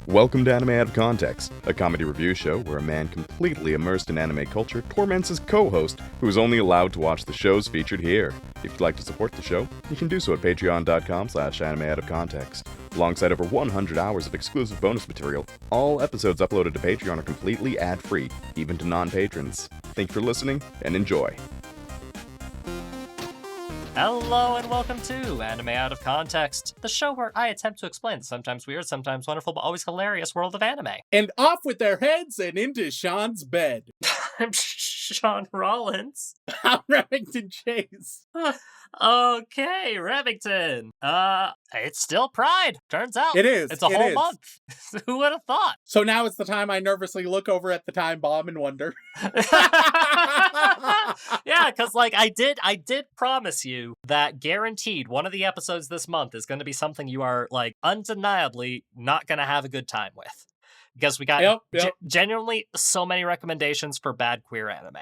Welcome to Anime Out of Context, a comedy review show where a man completely immersed in anime culture torments his co-host, who is only allowed to watch the shows featured here. If you'd like to support the show, you can do so at patreon.com/animeoutofcontext. Alongside over 100 hours of exclusive bonus material, all episodes uploaded to Patreon are completely ad-free, even to non-patrons. Thank you for listening, and enjoy. Hello and welcome to Anime Out of Context, the show where I attempt to explain the sometimes weird, sometimes wonderful, but always hilarious world of anime. And off with their heads and into Shaun's bed. I'm Shaun Rollins. I'm Remington Chase. Okay, Remington. It's still Pride, turns out. It is. It's a whole month. Who would have thought? So now it's the time I nervously look over at the time bomb and wonder. Yeah, because I did promise you that guaranteed one of the episodes this month is going to be something you are undeniably not going to have a good time with. Because we got genuinely so many recommendations for bad queer anime.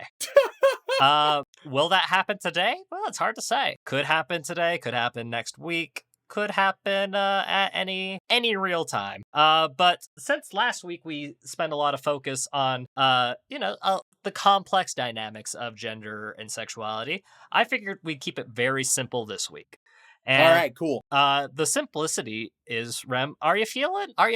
Will that happen today? Well, it's hard to say. Could happen today, could happen next week, could happen at any real time. But since last week we spent a lot of focus on the complex dynamics of gender and sexuality, I figured we'd keep it very simple this week. And, all right, cool. The simplicity is, Rem, are you feeling a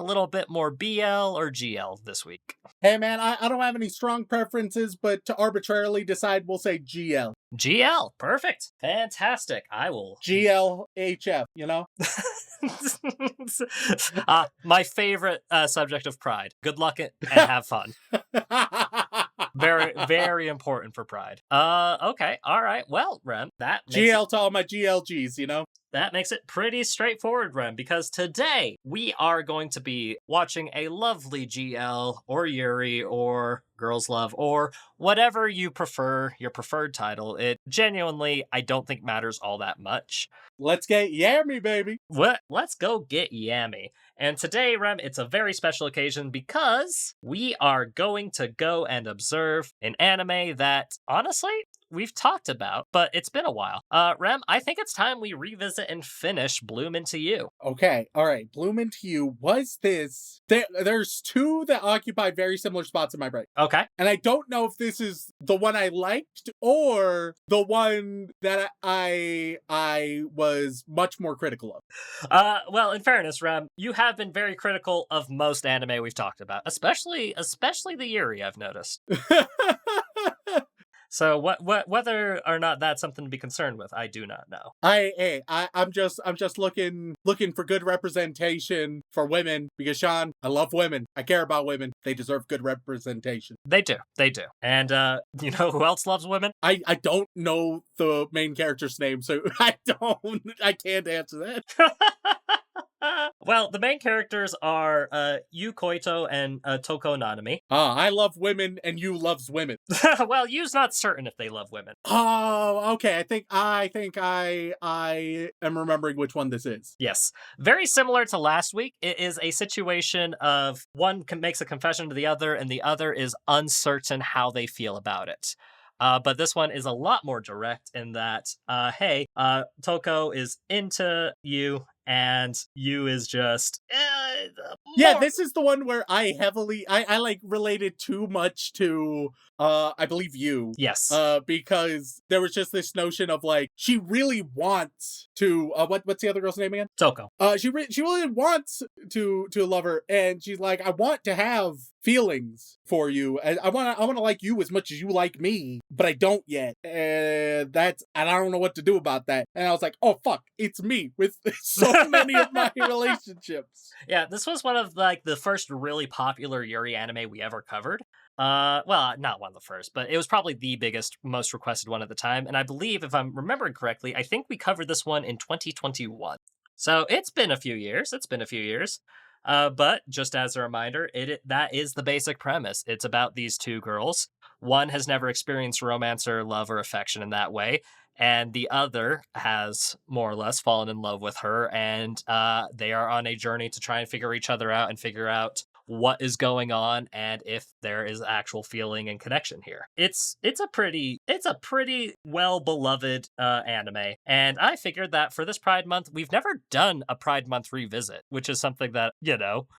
little bit more BL or GL this week? Hey man, I don't have any strong preferences, but to arbitrarily decide, we'll say GL. GL, perfect, fantastic. I will GLHF, you know. My favorite subject of Pride. Good luck and have fun. Very, very important for Pride. Okay, all right. Well, Rem, that makes GL to all my GLGs, you know? That makes it pretty straightforward, Rem, because today we are going to be watching a lovely GL or Yuri or Girls Love or whatever you prefer, your preferred title. It genuinely, I don't think matters all that much. Let's get yammy, baby. What? Let's go get yammy. And today, Rem, it's a very special occasion because we are going to go and observe an anime that, honestly, we've talked about, but it's been a while. Rem, I think it's time we revisit and finish Bloom Into You. Okay, all right. Bloom Into You was this. There's two that occupy very similar spots in my brain. Okay. And I don't know if this is the one I liked or the one that I was much more critical of. Well, in fairness, Rem, you have been very critical of most anime we've talked about, especially the Yuri, I've noticed. So whether or not that's something to be concerned with, I do not know. I'm just looking for good representation for women because Shaun, I love women. I care about women. They deserve good representation. They do. And you know who else loves women? I don't know the main character's name, so I can't answer that. Well, the main characters are Yu Koito and Toko Nanami. I love women and Yu loves women. Well, Yu's not certain if they love women. Oh, okay. I think I am remembering which one this is. Yes. Very similar to last week. It is a situation of one makes a confession to the other and the other is uncertain how they feel about it. But this one is a lot more direct in that, Toko is into you, and you is just... Yeah, this is the one where I related too much to, I believe you. Yes. Because there was just this notion of, she really wants to, what's the other girl's name again? Toko. She really wants to love her, and she's like, I want to have feelings for you. I want to like you as much as you like me, but I don't yet. And I don't know what to do about that. And I was like, oh fuck, it's me with so many of my relationships. Yeah, this was one of the first really popular Yuri anime we ever covered. Well, not one of the first, but it was probably the biggest, most requested one at the time. And I believe, if I'm remembering correctly, I think we covered this one in 2021. So it's been a few years. But just as a reminder, that is the basic premise. It's about these two girls. One has never experienced romance or love or affection in that way, and the other has more or less fallen in love with her, and they are on a journey to try and figure each other out and figure out what is going on and if there is actual feeling and connection here. It's a pretty well beloved anime, and I figured that for this Pride Month, we've never done a Pride Month revisit, which is something that,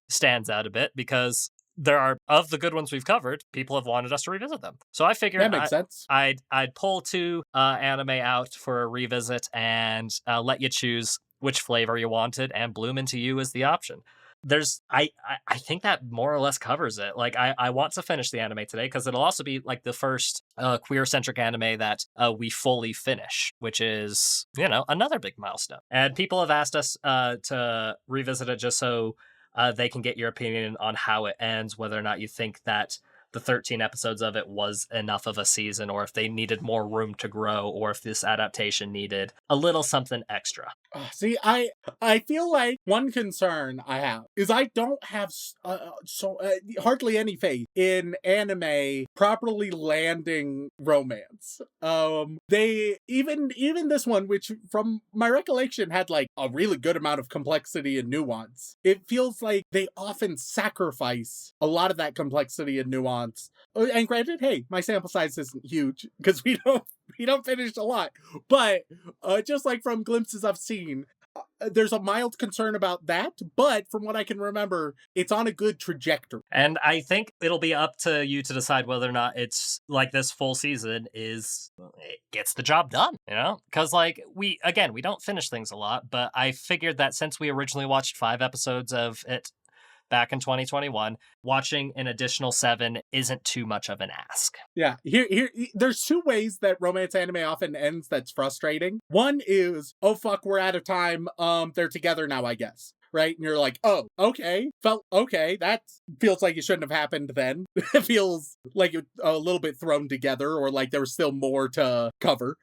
stands out a bit because there are, of the good ones we've covered, people have wanted us to revisit them. So I figured that makes sense. I'd pull 2 anime out for a revisit and let you choose which flavor you wanted, and Bloom Into You is the option. I think that more or less covers it. Like, I want to finish the anime today because it'll also be like the first queer-centric anime that we fully finish, which is, another big milestone. And people have asked us to revisit it just so they can get your opinion on how it ends, whether or not you think that the 13 episodes of it was enough of a season, or if they needed more room to grow, or if this adaptation needed a little something extra. See, I feel like one concern I have is I don't have hardly any faith in anime properly landing romance. They even this one, which from my recollection had like a really good amount of complexity and nuance. It feels like they often sacrifice a lot of that complexity and nuance. And granted, hey, my sample size isn't huge because we don't finish a lot, but just like from glimpses I've seen, there's a mild concern about that, but from what I can remember, it's on a good trajectory. And I think it'll be up to you to decide whether or not it's like this full season it gets the job done, Because we don't finish things a lot, but I figured that since we originally watched 5 episodes of it back in 2021, watching an additional 7 isn't too much of an ask. Yeah, here, there's 2 ways that romance anime often ends that's frustrating. One is, oh fuck, we're out of time, they're together now, I guess. Right? And you're like, oh, okay, that feels like it shouldn't have happened then. It feels like it a little bit thrown together, or like there was still more to cover.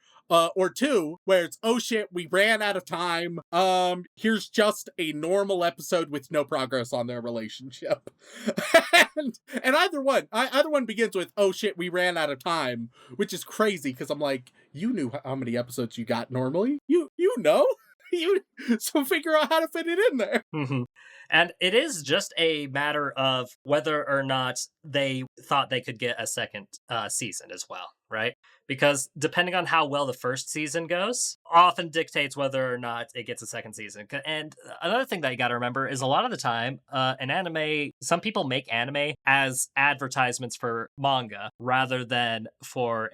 Or 2, where it's, oh shit, we ran out of time. Here's just a normal episode with no progress on their relationship. and either one begins with, oh shit, we ran out of time, which is crazy because I'm like, you knew how many episodes you got normally. You know? So figure out how to fit it in there. Mm-hmm. And it is just a matter of whether or not they thought they could get a second season as well, right? Because depending on how well the first season goes, often dictates whether or not it gets a second season. And another thing that you got to remember is a lot of the time, some people make anime as advertisements for manga rather than for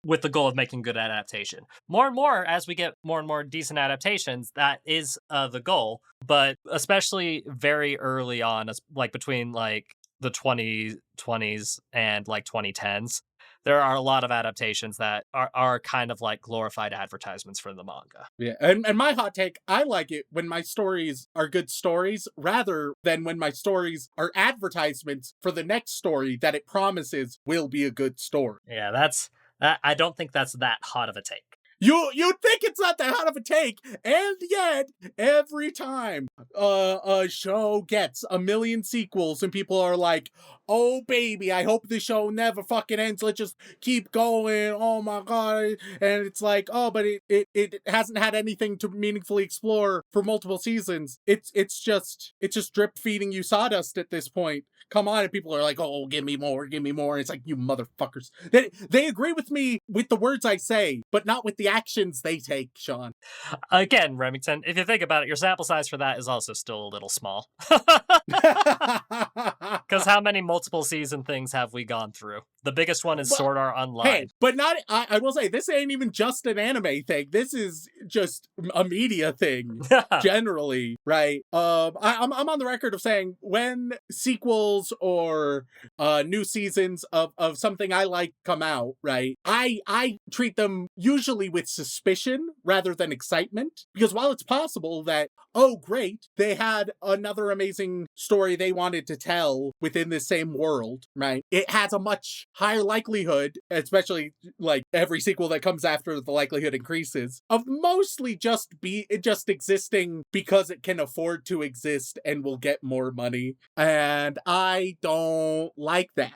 with the goal of making good adaptation. More and more, as we get more and more decent adaptations, that is the goal. But especially very early on, like between like the 2020s and like 2010s, there are a lot of adaptations that are kind of like glorified advertisements for the manga. Yeah, and my hot take, I like it when my stories are good stories rather than when my stories are advertisements for the next story that it promises will be a good story. Yeah, I don't think that's that hot of a take. You think it's not that hot of a take, and yet every time a show gets a million sequels and people are like, oh baby, I hope the show never fucking ends, let's just keep going, oh my god, and it's like, oh, but it hasn't had anything to meaningfully explore for multiple seasons. It's just drip feeding you sawdust at this point. Come on, and people are like, oh, give me more. And it's like, you motherfuckers. They agree with me with the words I say, but not with the actions they take, Shaun. Again, Remington, if you think about it, your sample size for that is also still a little small. Because how many multiple season things have we gone through? The biggest one is Sword Art Online. Hey, but I will say, this ain't even just an anime thing. This is just a media thing, generally, right? I'm on the record of saying when sequels or new seasons of something I like come out, right? I treat them usually with suspicion rather than excitement, because while it's possible that, oh great, they had another amazing story they wanted to tell within this same world, right? It has a much higher likelihood, especially like every sequel that comes after, the likelihood increases, of mostly just existing because it can afford to exist and will get more money. And I don't like that.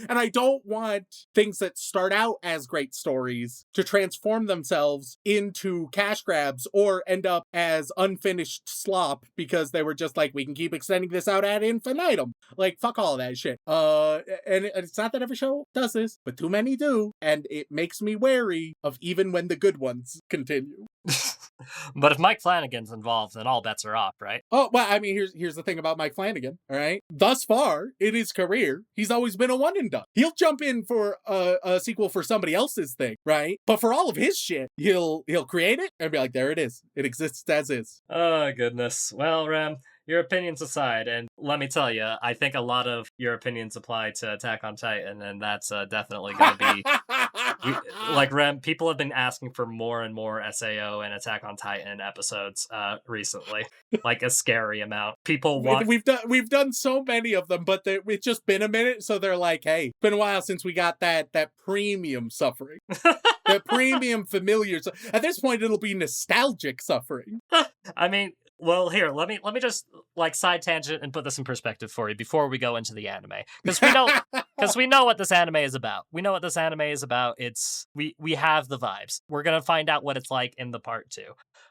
And I don't want things that start out as great stories to transform themselves into cash grabs or end up as unfinished slop because they were just like, we can keep extending this out ad infinitum. Like, fuck all that shit. And it's not that every show does this, but too many do, and it makes me wary of even when the good ones continue. But if Mike Flanagan's involved, then all bets are off, right? Oh, well, I mean, here's the thing about Mike Flanagan, all right? Thus far, in his career, he's always been a one and done. He'll jump in for a sequel for somebody else's thing, right? But for all of his shit, he'll create it and be like, there it is. It exists as is. Oh, goodness. Well, Rem, your opinions aside, and let me tell you, I think a lot of your opinions apply to Attack on Titan, and that's definitely going to be... like, Rem, people have been asking for more and more SAO and Attack on Titan episodes recently. Like, a scary amount. People want... We've done so many of them, but it's just been a minute, so they're like, hey, it's been a while since we got that premium suffering. That premium familiar... At this point, it'll be nostalgic suffering. I mean... Well, here, let me just like side tangent and put this in perspective for you before we go into the anime, because we know what this anime is about. We know what this anime is about. We have the vibes. We're gonna find out what it's like in the part 2.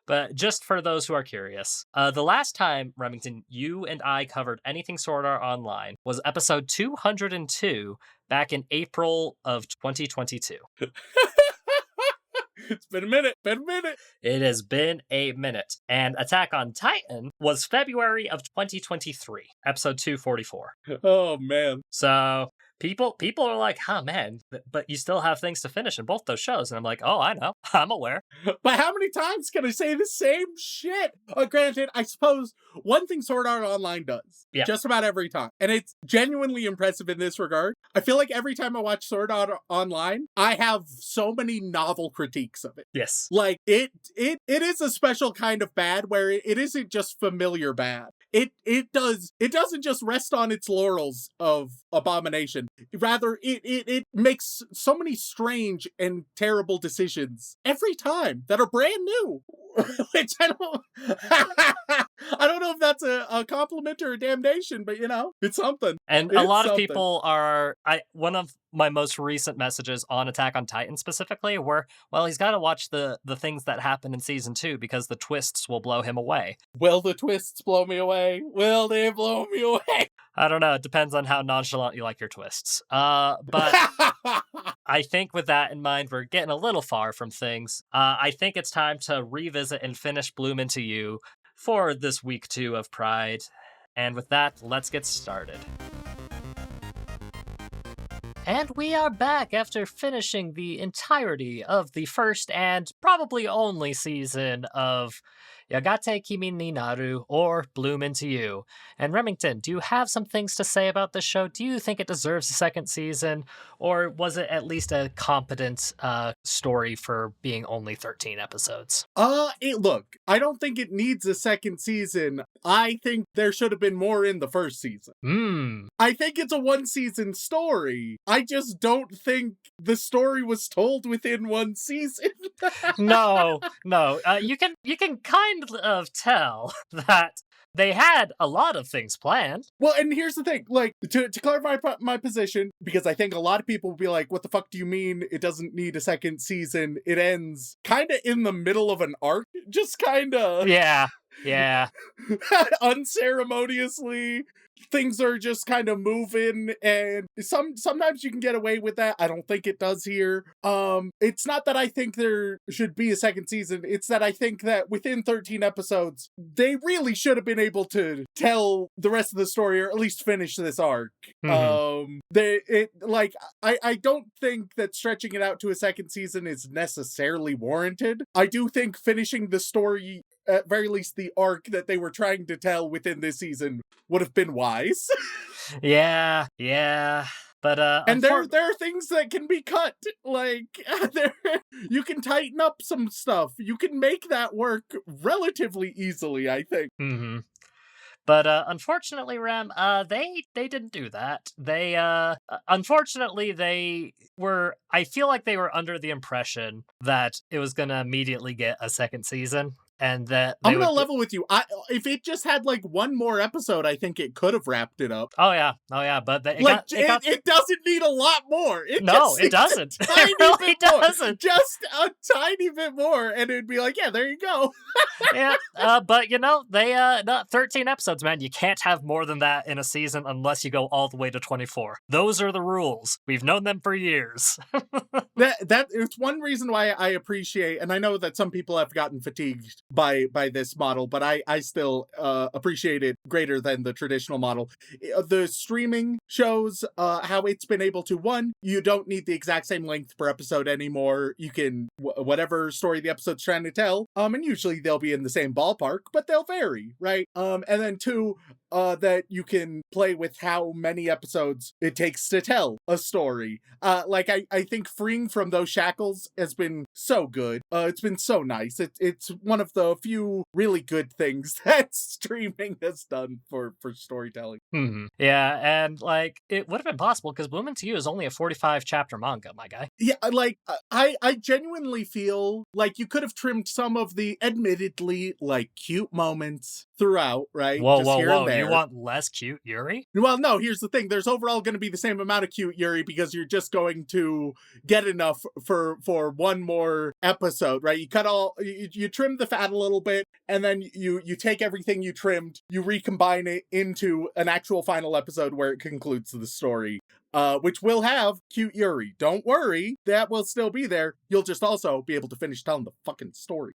But just for those who are curious, the last time, Remington, you and I covered anything Sword Art Online was episode 202 back in April of 2022. It's been a minute. It has been a minute. And Attack on Titan was February of 2023, episode 244. Oh, man. So people are like, oh, man, but you still have things to finish in both those shows. And I'm like, oh, I know. I'm aware. But how many times can I say the same shit? Granted, I suppose one thing Sword Art Online does, just about every time, and it's genuinely impressive in this regard, I feel like every time I watch Sword Art Online, I have so many novel critiques of it. Yes. Like, it is a special kind of bad where it isn't just familiar bad. It doesn't just rest on its laurels of abomination. Rather, it makes so many strange and terrible decisions every time that are brand new. Which I don't know if that's a compliment or a damnation, but it's something. And a lot of people are... one of my most recent messages on Attack on Titan specifically were, well, he's got to watch the things that happen in season 2 because the twists will blow him away. Will the twists blow me away? Will they blow me away? I don't know. It depends on how nonchalant you like your twists. But I think with that in mind, we're getting a little far from things. I think it's time to revisit and finish Bloom Into You for this week 2 of Pride. And with that, let's get started. And we are back after finishing the entirety of the first and probably only season of Yagate Kimi ni Naru, or Bloom Into You. And Remington, do you have some things to say about this show? Do you think it deserves a second season, or was it at least a competent story for being only 13 episodes? Look, I don't think it needs a second season. I think there should have been more in the first season. I think it's a one-season story. I just don't think the story was told within one season. No. You can kind of tell that they had a lot of things planned. Well, and here's the thing, like, to clarify my position, because I think a lot of people will be like, what the fuck do you mean it doesn't need a second season? It ends kind of in the middle of an arc, just kind of... Yeah. Unceremoniously. Things are just kind of moving, and sometimes you can get away with that. I don't think it does here. It's not that I think there should be a second season. It's that I think that within 13 episodes, they really should have been able to tell the rest of the story, or at least finish this arc. I don't think that stretching it out to a second season is necessarily warranted. I do think finishing the story, at very least the arc that they were trying to tell within this season, would have been wise. Yeah. But and there are things that can be cut. Like, you can tighten up some stuff. You can make that work relatively easily, I think. But unfortunately, Rem, they didn't do that. They unfortunately they were. I feel like they were under the impression that it was gonna immediately get a second season, and that I'm they gonna would. level with you. If it just had like one more episode, I think it could have wrapped it up. Oh yeah. But It doesn't need a lot more. It no, just it needs doesn't. a tiny It really bit more. doesn't. Just a tiny bit more, and it'd be like, yeah, there you go. Yeah, but they 13 episodes, man. You can't have more than that in a season unless you go all the way to 24. Those are the rules. We've known them for years. That it's one reason why I appreciate, and I know that some people have gotten fatigued by this model, but I still appreciate it greater than the traditional model. The streaming shows how it's been able to, one, you don't need the exact same length per episode anymore. You can whatever story the episode's trying to tell, and usually they'll be in the same ballpark, but they'll vary, right? And then two, that you can play with how many episodes it takes to tell a story. I think freeing from those shackles has been so good. It's been so nice. It's one of the few really good things that streaming has done for storytelling. Mm-hmm. Yeah, and it would have been possible because Bloom Into You is only a 45 chapter manga, my guy. Yeah, I genuinely feel like you could have trimmed some of the admittedly cute moments throughout, right? Whoa. You want less cute Yuri? Well, no, here's the thing. There's overall going to be the same amount of cute Yuri because you're just going to get enough for one more episode, right? You trim the fat a little bit, and then you take everything you trimmed, you recombine it into an actual final episode where it concludes the story. Which will have cute Yuri. Don't worry, that will still be there. You'll just also be able to finish telling the fucking story.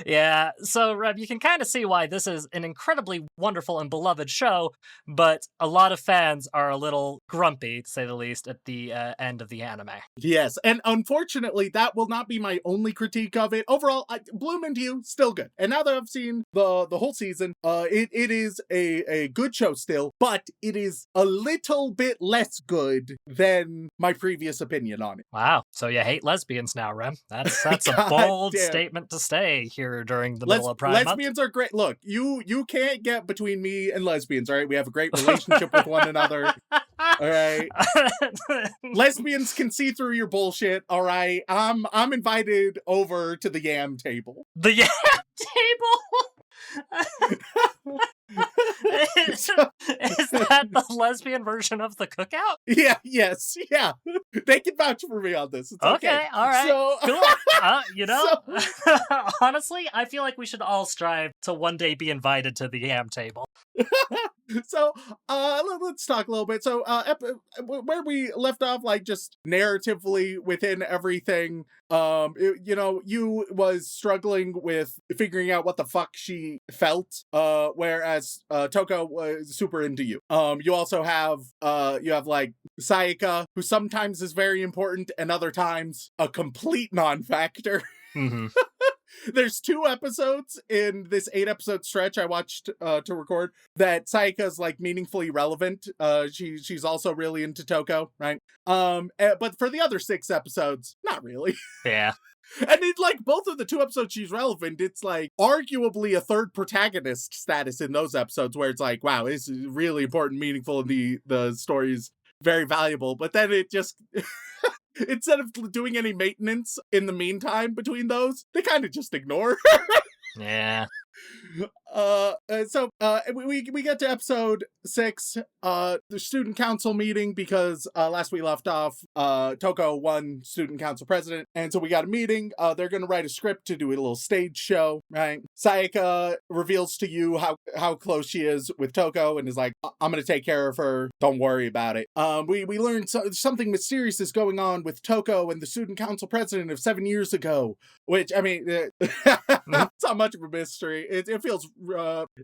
Yeah, so Reb, you can kind of see why this is an incredibly wonderful and beloved show, but a lot of fans are a little grumpy, to say the least, at the end of the anime. Yes, and unfortunately, that will not be my only critique of it. Overall, Bloom Into You, still good. And now that I've seen the whole season, it is a good show still, but it is a little bit less good than my previous opinion on it. Wow, so you hate lesbians now, Rem. That's a bold statement to say here during the middle of Pride Month. Lesbians are great. Look, you can't get between me and lesbians, all right? We have a great relationship with one another. All right. Lesbians can see through your bullshit, all right? I'm invited over to the yam table. The yam table? Is that the lesbian version of the cookout? Yeah, yes, yeah. They can vouch for me on this. It's okay. All right. So, cool. Honestly, I feel like we should all strive to one day be invited to the yam table. So, let's talk a little bit. So, where we left off, just narratively within everything, you was struggling with figuring out what the fuck she felt, whereas Toko was super into you. You also have, Sayaka, who sometimes is very important and other times a complete non-factor. Mm-hmm. There's 2 episodes in this 8-episode stretch I watched to record that Sayaka's meaningfully relevant. She's also really into Toko, right? But for the other 6 episodes, not really. Yeah. And in both of the 2 episodes she's relevant, it's arguably a third protagonist status in those episodes where it's wow, this is really important, meaningful, and the story's very valuable. But then it just instead of doing any maintenance in the meantime between those, they kind of just ignore. Yeah. So we get to episode 6, the student council meeting, because last we left off, Toko won student council president, and so we got a meeting. They're gonna write a script to do a little stage show, right? Sayaka reveals to you how close she is with Toko and is I'm gonna take care of her, don't worry about it. We learned something mysterious is going on with Toko and the student council president of 7 years ago, which, I mean, it's not much of a mystery. It feels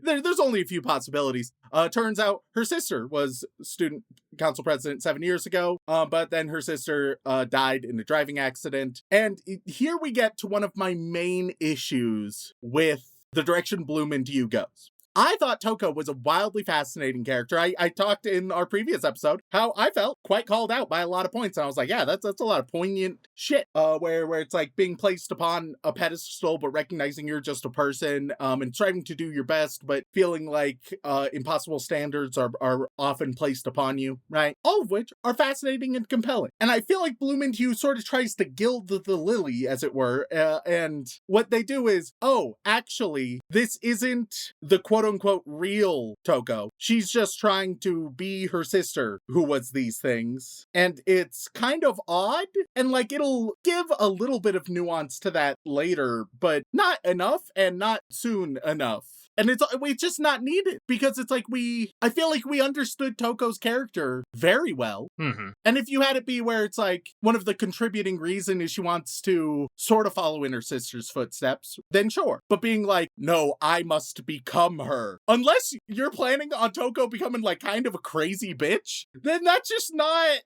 there's only a few possibilities. Turns out her sister was student council president 7 years ago, but then her sister died in a driving accident. And here we get to one of my main issues with the direction Bloom Into You goes. I thought Toko was a wildly fascinating character. I talked in our previous episode how I felt quite called out by a lot of points. And I was like, yeah, that's a lot of poignant shit, where it's like being placed upon a pedestal, but recognizing you're just a person, and striving to do your best, but feeling like impossible standards are often placed upon you, right? All of which are fascinating and compelling. And I feel like Bloom into You sort of tries to gild the lily, as it were, and what they do is, oh, actually, this isn't the quote-unquote real Toko. She's just trying to be her sister who was these things. And it's kind of odd, and like it'll give a little bit of nuance to that later, but not enough and not soon enough. And it's just not needed, because it's like I feel like we understood Toko's character very well. Mm-hmm. And if you had it be where it's like one of the contributing reason is she wants to sort of follow in her sister's footsteps, then sure. But being like, no, I must become her. Unless you're planning on Toko becoming like kind of a crazy bitch, then that's just not...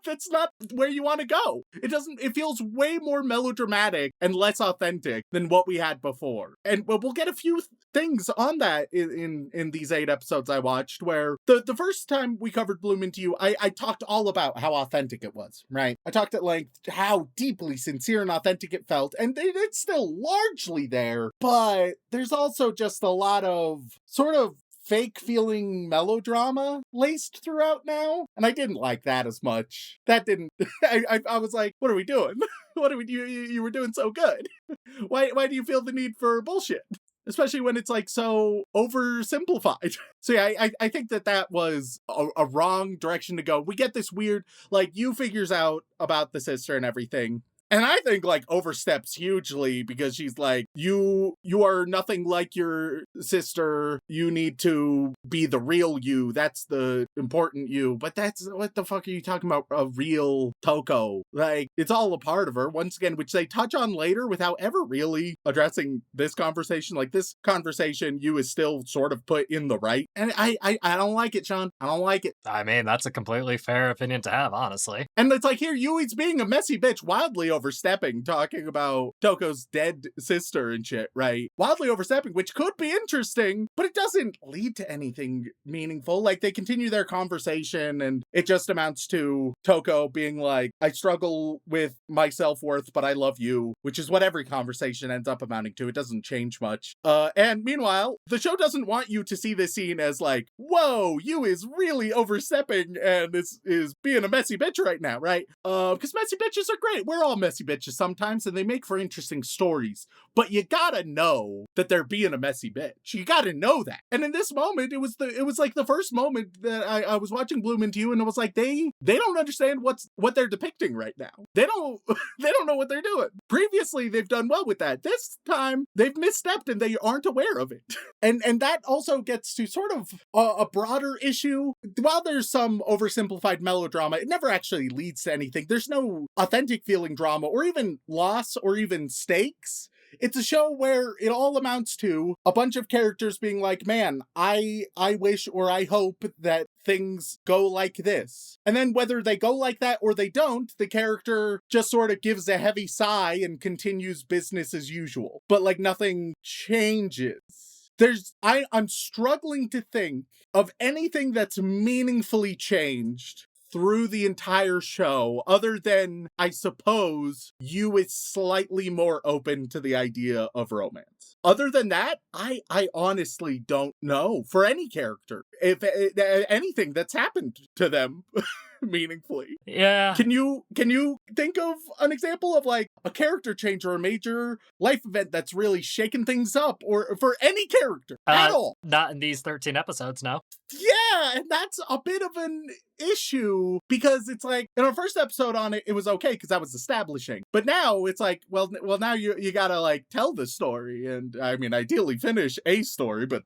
That's not where you want to go. It feels way more melodramatic and less authentic than what we had before. And we'll get a few things on that in these 8 episodes I watched, where the first time we covered Bloom into You, I talked all about how authentic it was, right? I talked at length how deeply sincere and authentic it felt, and it's still largely there, but there's also just a lot of sort of fake feeling melodrama laced throughout now, and I didn't like that as much. That didn't... I was like, what are we doing? What are we do? You were doing so good. Why do you feel the need for bullshit? Especially when it's like so oversimplified. So yeah, I think that was a wrong direction to go. We get this weird, like, you figures out about the sister and everything. And I think, like, oversteps hugely, because she's like, you are nothing like your sister. You need to be the real you. That's the important you. But what the fuck are you talking about? A real Toko. Like, it's all a part of her, once again, which they touch on later without ever really addressing this conversation. Like, this conversation, you is still sort of put in the right. And I don't like it, Shaun. I don't like it. I mean, that's a completely fair opinion to have, honestly. And it's like, here, Yui's being a messy bitch, wildly overstepping, talking about Toko's dead sister and shit, right? Wildly overstepping, which could be interesting, but it doesn't lead to anything meaningful. Like, they continue their conversation, and it just amounts to Toko being like, I struggle with my self-worth, but I love you, which is what every conversation ends up amounting to. It doesn't change much. And meanwhile, the show doesn't want you to see this scene as like, whoa, you is really overstepping and is being a messy bitch right now, right? Because messy bitches are great. We're all messy bitches sometimes, and they make for interesting stories. But you gotta know that they're being a messy bitch. You gotta know that. And in this moment, it was like the first moment that I was watching Bloom into You, and it was like they don't understand what they're depicting right now. They don't know what they're doing. Previously, they've done well with that. This time, they've misstepped and they aren't aware of it. And that also gets to sort of a broader issue. While there's some oversimplified melodrama, it never actually leads to anything. There's no authentic feeling drama or even loss or even stakes. It's a show where it all amounts to a bunch of characters being like, man, I wish or I hope that things go like this. And then whether they go like that or they don't, the character just sort of gives a heavy sigh and continues business as usual. But like nothing changes. I'm struggling to think of anything that's meaningfully changed through the entire show, other than, I suppose, you is slightly more open to the idea of romance. Other than that, I honestly don't know for any character if anything that's happened to them meaningfully. Yeah. Can you think of an example of like a character change or a major life event that's really shaken things up, or for any character at all? Not in these 13 episodes, no. Yeah, and that's a bit of an issue, because it's like in our first episode on it was okay because that was establishing, but now it's like, well now you gotta like tell the story, and I mean ideally finish a story, but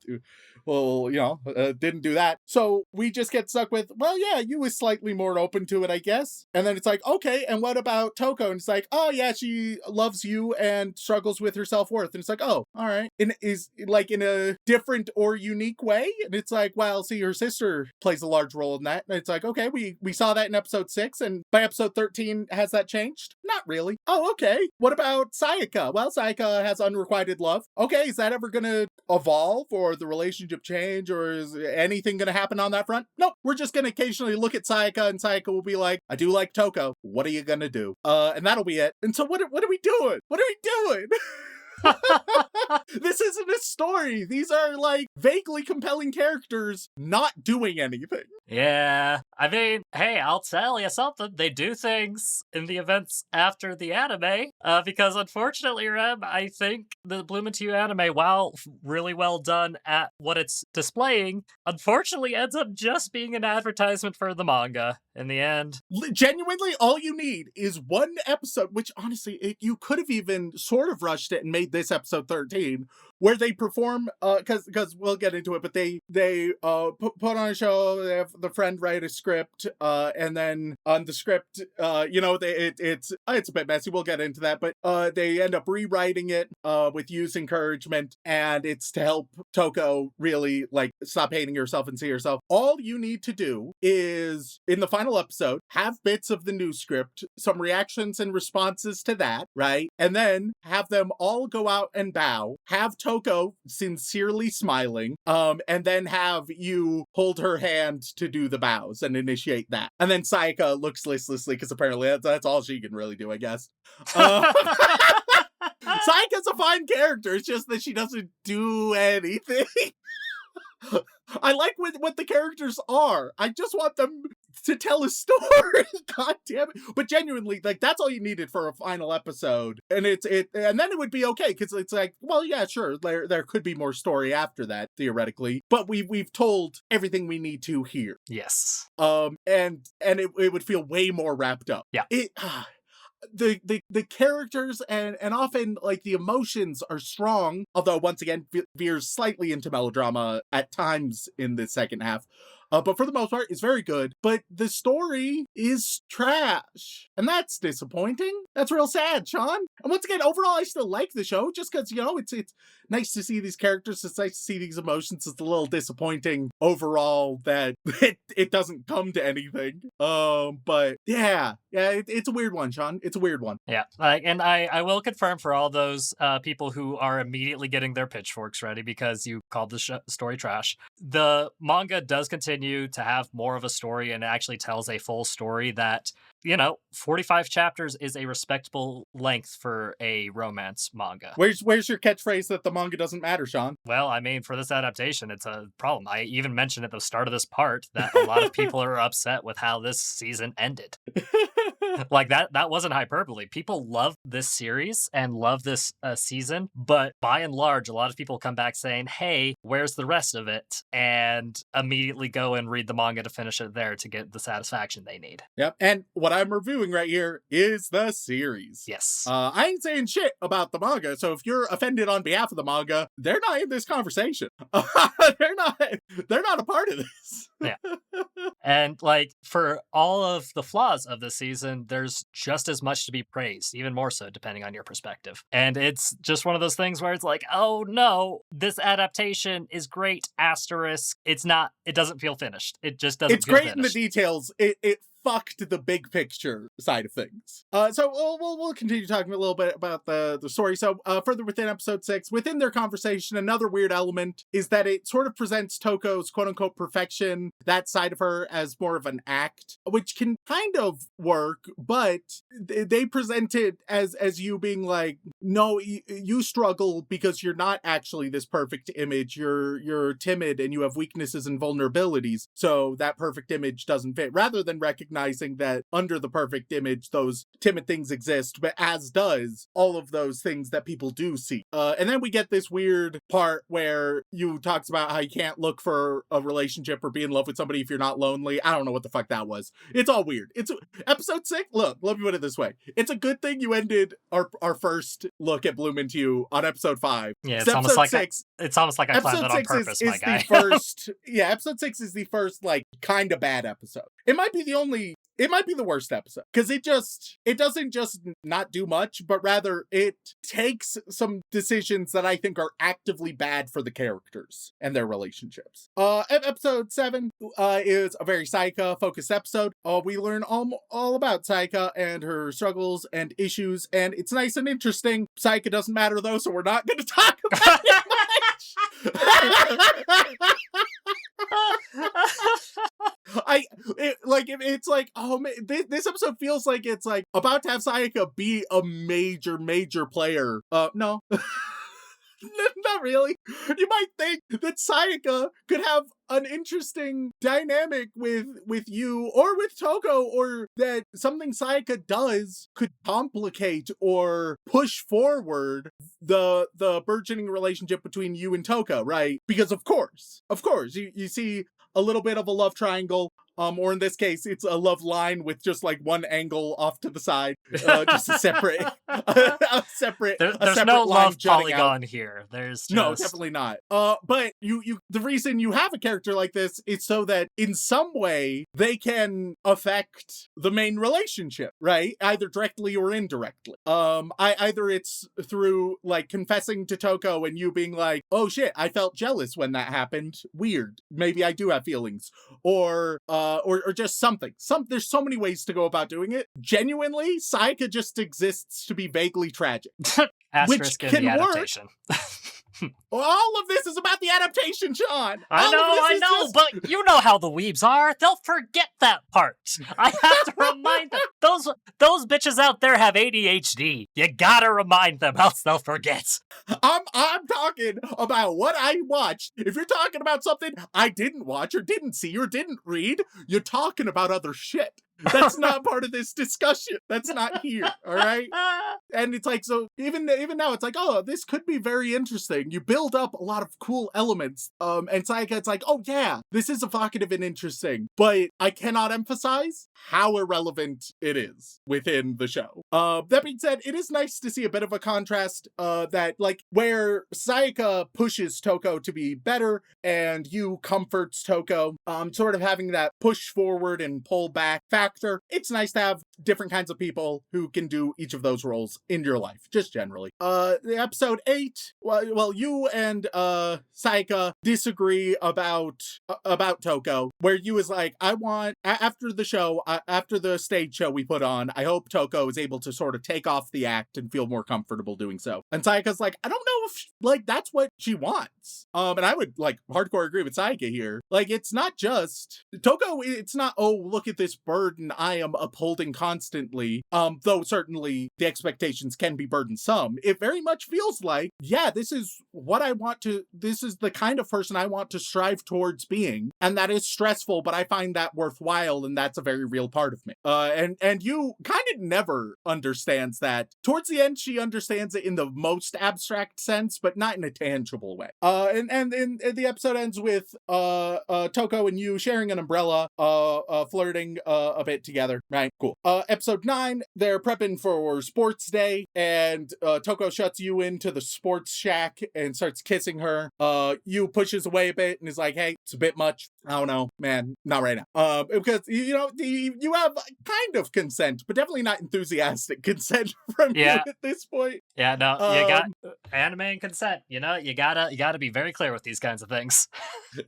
didn't do that, so we just get stuck with, well, yeah, you was slightly more open to it, I guess. And then it's like, okay, and what about Toko? And it's like, oh yeah, she loves you and struggles with her self-worth. And it's like, oh, all right. And is like in a different or unique way. And it's like, well, see, her sister plays a large role in that. And it's like, okay, we saw that in episode 6, and by episode 13, has that changed? Not really. Oh, okay. What about Sayaka? Well, Sayaka has unrequited love. Okay, is that ever gonna evolve or the relationship change, or is anything gonna happen on that front? Nope. We're just gonna occasionally look at Sayaka, and Sayaka will be like, I do like Toko. What are you gonna do? And that'll be it. And so what are we doing? What are we doing? This isn't a story. These are like vaguely compelling characters not doing anything. Yeah. I mean, hey, I'll tell you something. They do things in the events after the anime, because unfortunately, Rem, I think the Bloom Into You anime, while really well done at what it's displaying, unfortunately ends up just being an advertisement for the manga in the end. Genuinely, all you need is one episode, which honestly, you could have even sort of rushed it and made this episode 13, where they perform, because we'll get into it, but they put on a show, they have the friend write a script, and then on the script, it's a bit messy, we'll get into that, but they end up rewriting it with Yu's encouragement, and it's to help Toko really, like, stop hating herself and see herself. All you need to do is, in the final episode, have bits of the new script, some reactions and responses to that, right? And then have them all go out and bow, have Toko sincerely smiling, and then have you hold her hand to do the bows and initiate that. And then Sayaka looks listlessly, because apparently that's all she can really do, I guess. Sayaka's a fine character, it's just that she doesn't do anything. I like what the characters are. I just want them to tell a story. God damn it. But genuinely, like, that's all you needed for a final episode. And and then it would be okay, because it's like, well, yeah, sure, there could be more story after that, theoretically. But we've told everything we need to here. Yes. And it would feel way more wrapped up. Yeah. The characters and often, like, the emotions are strong, although once again veers slightly into melodrama at times in the second half. But for the most part, it's very good. But the story is trash. And that's disappointing. That's real sad, Shaun. And once again, overall, I still like the show, just because, it's nice to see these characters. It's nice to see these emotions. It's a little disappointing overall that it doesn't come to anything. But yeah, it's a weird one, Shaun. It's a weird one. Yeah, and I will confirm for all those people who are immediately getting their pitchforks ready because you called the story trash. The manga does continue to have more of a story and actually tells a full story that, 45 chapters is a respectable length for a romance manga. Where's your catchphrase that the manga doesn't matter, Shaun? Well, I mean, for this adaptation, it's a problem. I even mentioned at the start of this part that a lot of people are upset with how this season ended. Like, that wasn't hyperbole. People love this series and love this season, but by and large, a lot of people come back saying, hey, where's the rest of it? And immediately go and read the manga to finish it there to get the satisfaction they need. Yep, and what I'm reviewing right here is the series. Yes. I ain't saying shit about the manga, so if you're offended on behalf of the manga, they're not in this conversation. They're not a part of this. Yeah. And, like, for all of the flaws of this season, there's just as much to be praised, even more so, depending on your perspective. And it's just one of those things where it's like, oh no, this adaptation is great, asterisk. It doesn't feel finished. It just doesn't feel finished. It's great in the details. It fucked the big picture side of things. So we'll continue talking a little bit about the story. So further within episode 6, within their conversation, another weird element is that it sort of presents Toko's quote-unquote perfection, that side of her, as more of an act, which can kind of work, but they present it as you being like, no, you struggle because you're not actually this perfect image. You're timid and you have weaknesses and vulnerabilities, so that perfect image doesn't fit, rather than recognizing that under the perfect image, those timid things exist, but as does all of those things that people do see. And then we get this weird part where you talks about how you can't look for a relationship or be in love with somebody if you're not lonely. I don't know what the fuck that was. It's all weird. It's episode 6. Look, let me put it this way. It's a good thing you ended our first look at Bloom Into You on episode 5. Yeah, it's almost like 6. It's almost like I planned that on purpose, my guy. Episode 6 is the first, like, kind of bad episode. It might be the only it might be the worst episode because it doesn't just not do much, but rather it takes some decisions that I think are actively bad for the characters and their relationships. Episode 7 is a very Sayaka focused episode. We learn all about Sayaka and her struggles and issues, and it's nice and interesting. Sayaka doesn't matter though, so we're not going to talk about it much. It's like, oh man, this episode feels like it's like about to have Sayaka be a major player. No. Not really. You might think that Sayaka could have an interesting dynamic with you or with Toko, or that something Sayaka does could complicate or push forward the burgeoning relationship between you and Toko, right? Because of course, you see a little bit of a love triangle. Or in this case, it's a love line with just like one angle off to the side, just a separate, There's no love polygon here. There's just... No, definitely not. But the reason you have a character like this is so that in some way they can affect the main relationship, right? Either directly or indirectly. Either it's through like confessing to Toko and you being like, oh shit, I felt jealous when that happened. Weird. Maybe I do have feelings, or just something. There's so many ways to go about doing it. Genuinely, Sayaka just exists to be vaguely tragic. Which can adaptation. All of this is about the adaptation, Shaun. I know, but you know how the weebs are. They'll forget that part. I have to remind them. Those bitches out there have ADHD. You gotta remind them, else they'll forget. I'm talking about what I watched. If you're talking about something I didn't watch or didn't see or didn't read, you're talking about other shit. That's not part of this discussion. That's not here, all right? And it's like, so even now, it's like, oh, this could be very interesting. You build up a lot of cool elements. And Sayaka, it's like, oh yeah, this is evocative and interesting. But I cannot emphasize how irrelevant it is within the show. That being said, it is nice to see a bit of a contrast that, like, where Sayaka pushes Toko to be better and you comforts Toko, sort of having that push forward and pull back factor. It's nice to have different kinds of people who can do each of those roles in your life, just generally. The episode 8, well, you and Sayaka disagree about Toko, where you is like, I want, after the show, after the stage show we put on, I hope Toko is able to sort of take off the act and feel more comfortable doing so. And Sayaka's like, I don't know if, like, that's what she wants. And I would, like, hardcore agree with Sayaka here. Like, it's not just, Toko, it's not, oh, look at this burden I am upholding constantly, though certainly the expectations can be burdensome. It very much feels like, yeah, this is the kind of person I want to strive towards being, and that is stressful, but I find that worthwhile, and that's a very real part of me. And you kind of never understands that. Towards the end, she understands it in the most abstract sense, but not in a tangible way. And the episode ends with Toko and you sharing an umbrella, flirting a bit together, right? Cool. Episode 9, they're prepping for sports day, and Toko shuts you into the sports shack and starts kissing her. You pushes away a bit and is like, hey, it's a bit much. I don't know, man, not right now. Because, you know, you have kind of consent, but definitely not enthusiastic consent from you at this point. Yeah, no, you got anime and consent, you know? You gotta be very clear with these kinds of things.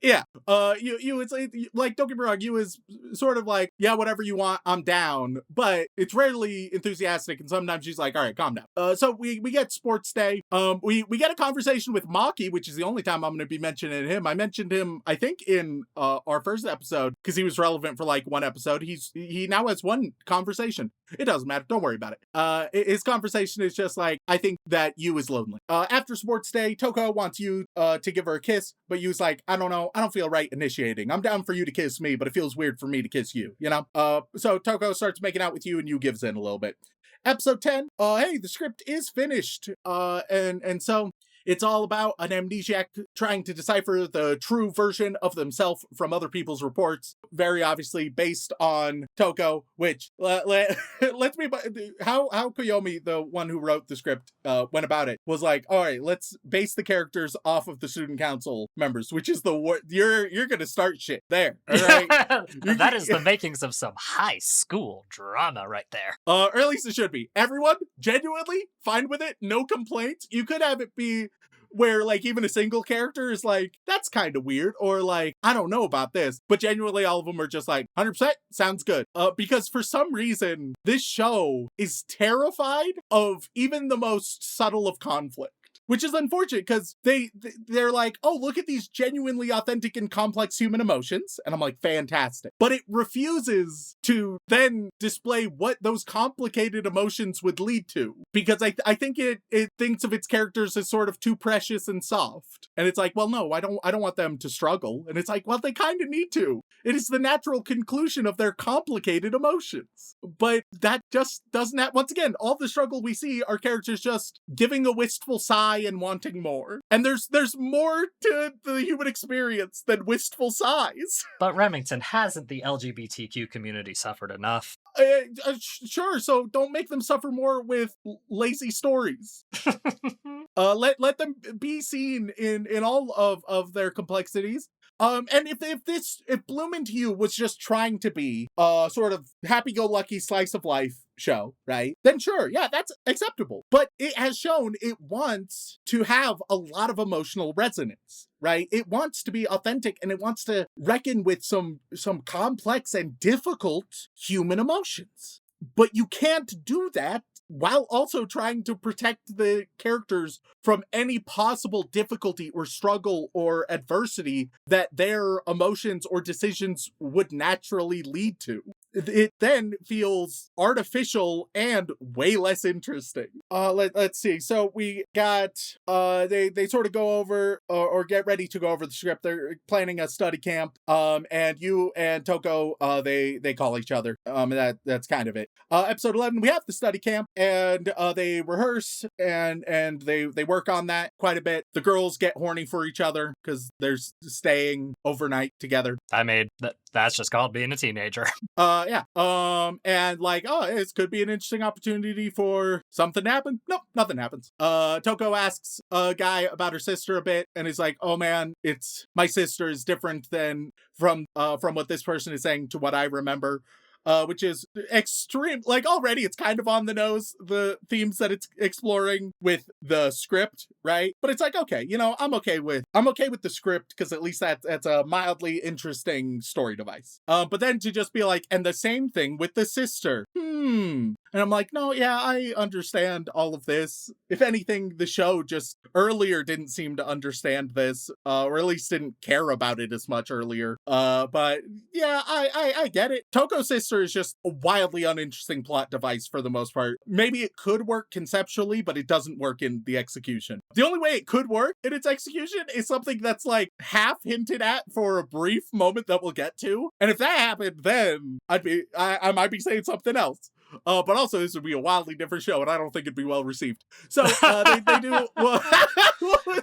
Yeah. It's like, don't get me wrong, you is sort of like, yeah, whatever you want, I'm down, but it's rarely enthusiastic, and sometimes she's like, all right, calm down. So we get sports day. We get a conversation with Maki, which is the only time I'm going to be mentioning him. I mentioned him, I think, in our first episode, because he was relevant for like one episode. He now has one conversation. It doesn't matter. Don't worry about it. His conversation is just like, I think that you is lonely. After sports day, Toko wants you to give her a kiss, but you's like, I don't know. I don't feel right initiating. I'm down for you to kiss me, but it feels weird for me to kiss you, you know? So Toko starts making out with you and you gives in a little bit. Episode 10, hey, the script is finished. And so It's all about an amnesiac trying to decipher the true version of themselves from other people's reports. Very obviously based on Toko, which let's be how Koyomi, the one who wrote the script, went about it was like, all right, let's base the characters off of the student council members, which is you're gonna start shit there. All right, that is the makings of some high school drama right there. Or at least it should be. Everyone genuinely fine with it, no complaints. You could have it be where like even a single character is like, that's kind of weird, or like, I don't know about this, but genuinely all of them are just like 100% sounds good. Because for some reason this show is terrified of even the most subtle of conflict. Which is unfortunate because they're like, oh, look at these genuinely authentic and complex human emotions. And I'm like, fantastic. But it refuses to then display what those complicated emotions would lead to. Because I think it thinks of its characters as sort of too precious and soft. And it's like, well, no, I don't want them to struggle. And it's like, well, they kind of need to. It is the natural conclusion of their complicated emotions. But that just doesn't have, once again, all the struggle we see are characters just giving a wistful sigh and wanting more. And there's more to the human experience than wistful sighs. But Remington, hasn't the LGBTQ community suffered enough? Sure, so don't make them suffer more with lazy stories. Let them be seen in all of their complexities. And if Bloom Into You was just trying to be a sort of happy-go-lucky slice of life show, right? Then sure, yeah, that's acceptable. But it has shown it wants to have a lot of emotional resonance, right? It wants to be authentic and it wants to reckon with some complex and difficult human emotions. But you can't do that while also trying to protect the characters from any possible difficulty or struggle or adversity that their emotions or decisions would naturally lead to. It then feels artificial and way less interesting. Let's see. So we got, they sort of go over or get ready to go over the script. They're planning a study camp. And you and Toko, they call each other. That's kind of it. Episode 11, we have the study camp and they rehearse and they work on that quite a bit. The girls get horny for each other because they're staying overnight together. That's just called being a teenager. Yeah. And like, oh, this could be an interesting opportunity for something to happen. Nope, nothing happens. Toko asks a guy about her sister a bit, and he's like, oh man, my sister is different than from what this person is saying to what I remember. Which is extreme. Like already it's kind of on the nose, the themes that it's exploring with the script, right? But it's like, okay, I'm okay with the script because at least that's a mildly interesting story device. But then to just be like, and the same thing with the sister. And I'm like, no, yeah, I understand all of this. If anything, the show just earlier didn't seem to understand this, or at least didn't care about it as much earlier. But yeah, I get it. Toko's sister is just a wildly uninteresting plot device for the most part. Maybe it could work conceptually, but it doesn't work in the execution. The only way it could work in its execution is something that's like half hinted at for a brief moment that we'll get to. And if that happened, then I might be saying something else. But also this would be a wildly different show, and I don't think it'd be well received. So they do. Well,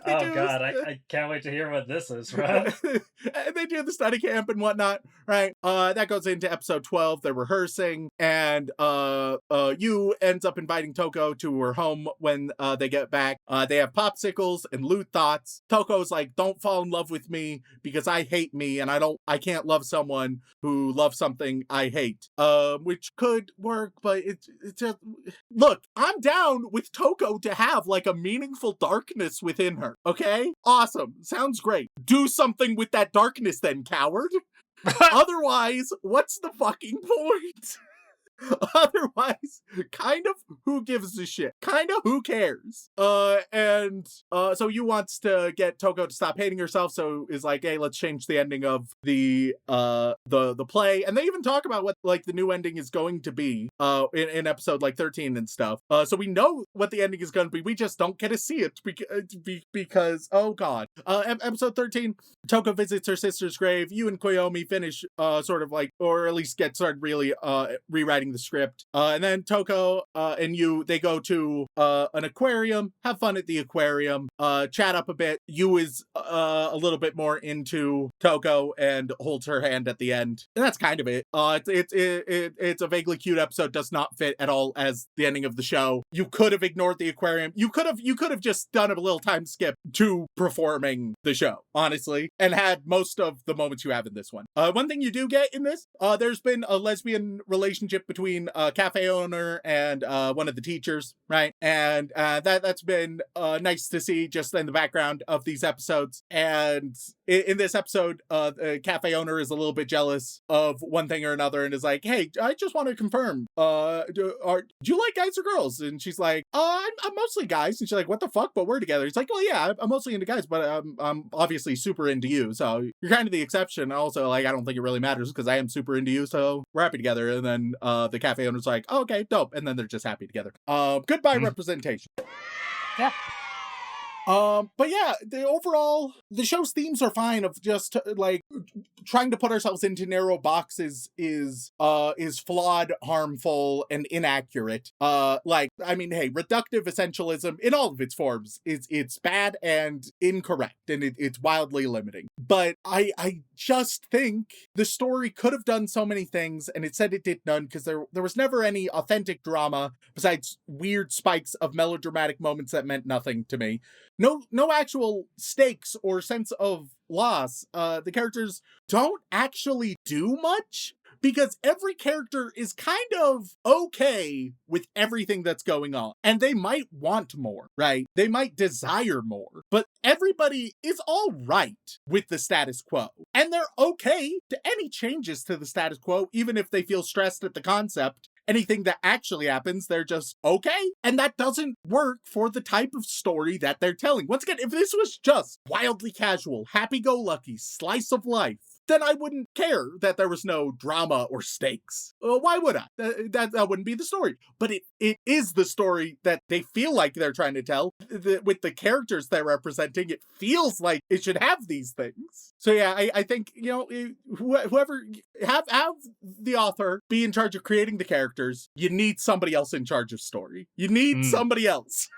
God, I can't wait to hear what this is, right? They do the study camp and whatnot, right? That goes into episode 12. They're rehearsing, and Yu ends up inviting Toko to her home when they get back. They have popsicles and lewd thoughts. Toko's like, "Don't fall in love with me because I hate me, and I can't love someone who loves something I hate." Which could work. But it's just, look, I'm down with Toko to have like a meaningful darkness within her. Okay? Awesome. Sounds great. Do something with that darkness then, coward. Otherwise, what's the fucking point? Otherwise, kind of who gives a shit? Kind of who cares? So Yu wants to get Toko to stop hating herself, so is like, hey, let's change the ending of the play. And they even talk about what like the new ending is going to be in episode like 13 and stuff. So we know what the ending is going to be. We just don't get to see it because oh god. Episode 13, Toko visits her sister's grave. Yu and Koyomi finish sort of like, or at least get started really rewriting writing the script. And then Toko and you, they go to an aquarium, have fun at the aquarium, chat up a bit. Yu is a little bit more into Toko and holds her hand at the end. And that's kind of it. It's a vaguely cute episode, does not fit at all as the ending of the show. You could have ignored the aquarium. You could have just done a little time skip to performing the show, honestly, and had most of the moments you have in this one. One thing you do get in this, there's been a lesbian relationship between a cafe owner and one of the teachers, right? And that's been nice to see just in the background of these episodes. And in this episode, the cafe owner is a little bit jealous of one thing or another and is like, hey, I just want to confirm, do you like guys or girls? And she's like, I'm mostly guys. And she's like, what the fuck? But we're together. He's like, well, yeah, I'm mostly into guys, but I'm obviously super into you. So you're kind of the exception. Also, like, I don't think it really matters because I am super into you. So we're happy together. And then the cafe owner's like, oh, okay, dope. And then they're just happy together. Goodbye representation. Yeah. But yeah, the show's themes are fine of just like trying to put ourselves into narrow boxes is flawed, harmful, and inaccurate. Like, I mean, hey, reductive essentialism in all of its forms it's bad and incorrect, and it's wildly limiting. But I just think the story could have done so many things, and it said it did none because there was never any authentic drama besides weird spikes of melodramatic moments that meant nothing to me. No actual stakes or sense of loss. The characters don't actually do much because every character is kind of okay with everything that's going on. And they might want more, right? They might desire more, but everybody is all right with the status quo. And they're okay to any changes to the status quo, even if they feel stressed at the concept. Anything that actually happens, they're just okay. And that doesn't work for the type of story that they're telling. Once again, if this was just wildly casual, happy-go-lucky, slice of life, then I wouldn't care that there was no drama or stakes. Why would I? That wouldn't be the story. But it is the story that they feel like they're trying to tell. With the characters they're representing, it feels like it should have these things. So yeah, I think, whoever, have the author be in charge of creating the characters. You need somebody else in charge of story. You need somebody else.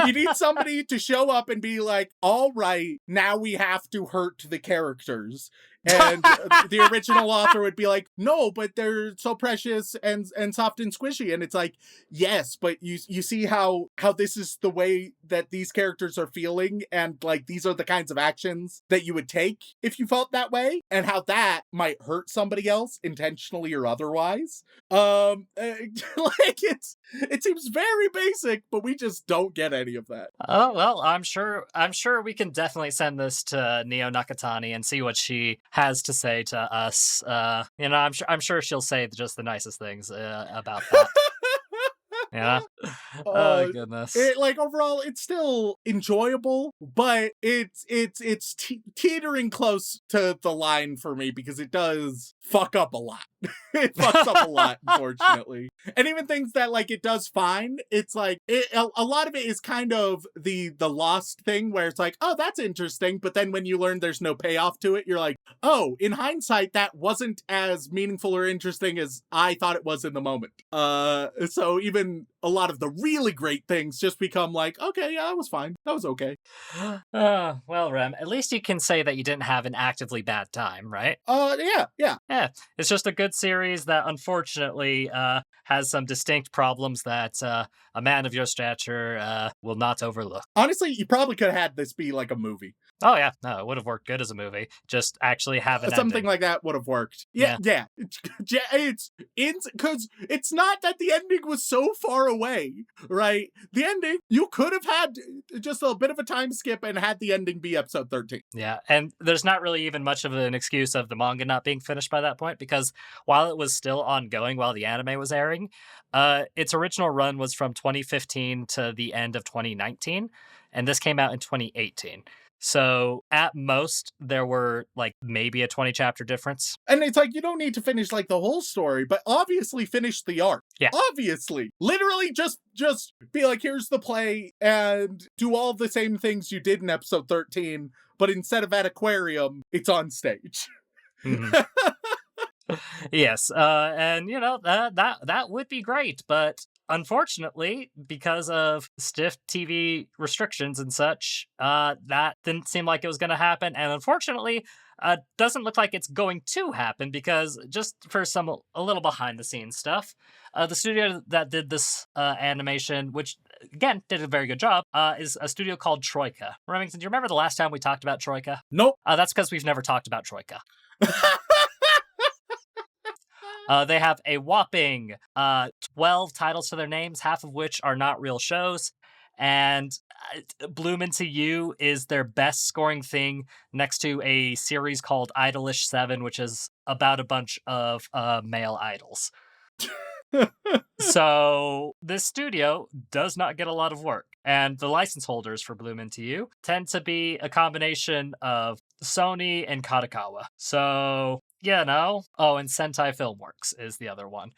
You need somebody to show up and be like, all right, now we have to hurt the characters. And the original author would be like, no, but they're so precious and soft and squishy. And it's like, yes, but you see how this is the way that these characters are feeling. And like, these are the kinds of actions that you would take if you felt that way, and how that might hurt somebody else intentionally or otherwise. Like it seems very basic, but we just don't get any of that. Oh, well, I'm sure we can definitely send this to Neo Nakatani and see what she has to say to us. I'm sure she'll say just the nicest things about that. Yeah. Oh goodness. Overall, it's still enjoyable, but it's teetering close to the line for me because it does fuck up a lot. It fucks up a lot, unfortunately. And even things that like it does fine, it's like a lot of it is kind of the Lost thing where it's like, oh, that's interesting, but then when you learn there's no payoff to it, you're like, oh, in hindsight, that wasn't as meaningful or interesting as I thought it was in the moment. So even a lot of the really great things just become like, okay, yeah, that was fine. That was okay. Well, Rem, at least you can say that you didn't have an actively bad time, right? Yeah. Yeah, it's just a good series that unfortunately has some distinct problems that a man of your stature will not overlook. Honestly, you probably could have had this be like a movie. Oh yeah, no, it would have worked good as a movie. Just actually have an something ending. like that would have worked. Yeah. It's because it's not that the ending was so far away, right? The ending, you could have had just a bit of a time skip and had the ending be episode 13. Yeah, and there's not really even much of an excuse of the manga not being finished by that point, because while it was still ongoing while the anime was airing, its original run was from 2015 to the end of 2019, and this came out in 2018. So at most, there were like maybe a 20 chapter difference. And it's like, you don't need to finish like the whole story, but obviously finish the arc. Yeah. Obviously. Literally just be like, here's the play and do all the same things you did in episode 13, but instead of at aquarium, it's on stage. Mm-hmm. Yes, and that would be great, but unfortunately, because of stiff TV restrictions and such, that didn't seem like it was going to happen. And unfortunately, doesn't look like it's going to happen because just for some a little behind the scenes stuff, the studio that did this animation, which again did a very good job, is a studio called Troika. Remington, do you remember the last time we talked about Troika? Nope. That's because we've never talked about Troika. They have a whopping 12 titles to their names, half of which are not real shows. And Bloom Into You is their best scoring thing next to a series called Idolish 7, which is about a bunch of male idols. So this studio does not get a lot of work. And the license holders for Bloom Into You tend to be a combination of Sony and Kadokawa. So, oh, and Sentai Filmworks is the other one.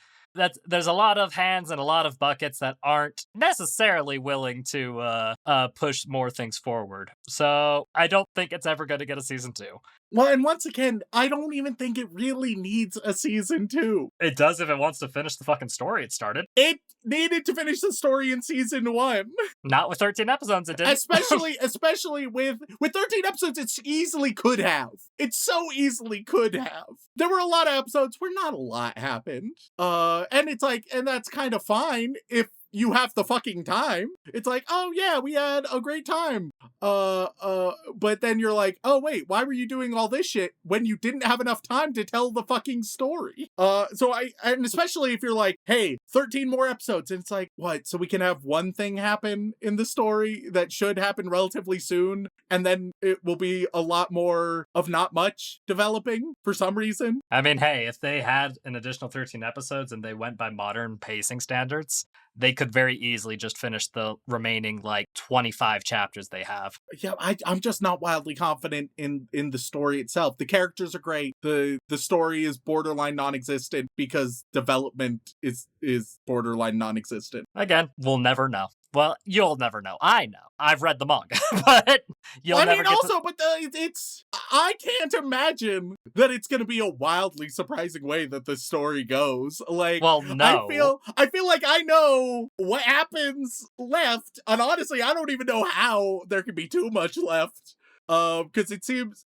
There's a lot of hands and a lot of buckets that aren't necessarily willing to push more things forward. So I don't think it's ever going to get a season 2. Well, and once again, I don't even think it really needs a season 2. It does if it wants to finish the fucking story it started. It needed to finish the story in season 1. Not with 13 episodes, it didn't. Especially with 13 episodes, it easily could have. It so easily could have. There were a lot of episodes where not a lot happened. And it's like, and that's kind of fine if you have the fucking time. It's like, oh yeah, we had a great time. But then you're like, oh wait, why were you doing all this shit when you didn't have enough time to tell the fucking story? And especially if you're like, hey, 13 more episodes, and it's like, what? So we can have one thing happen in the story that should happen relatively soon, and then it will be a lot more of not much developing for some reason. I mean, hey, if they had an additional 13 episodes and they went by modern pacing standards, they could very easily just finish the remaining, 25 chapters they have. Yeah, I'm just not wildly confident in the story itself. The characters are great. The story is borderline non-existent because development is borderline non-existent. Again, we'll never know. Well, you'll never know. I know. I've read the manga, but you'll never get I can't imagine that it's going to be a wildly surprising way that the story goes. Well, no. I feel like I know what happens left, and honestly, I don't even know how there can be too much left. Because it seems...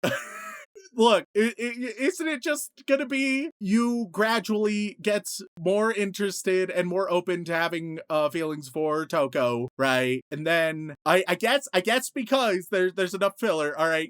Look, isn't it just gonna be you gradually gets more interested and more open to having feelings for Toko, right? And then I guess because there's enough filler, all right.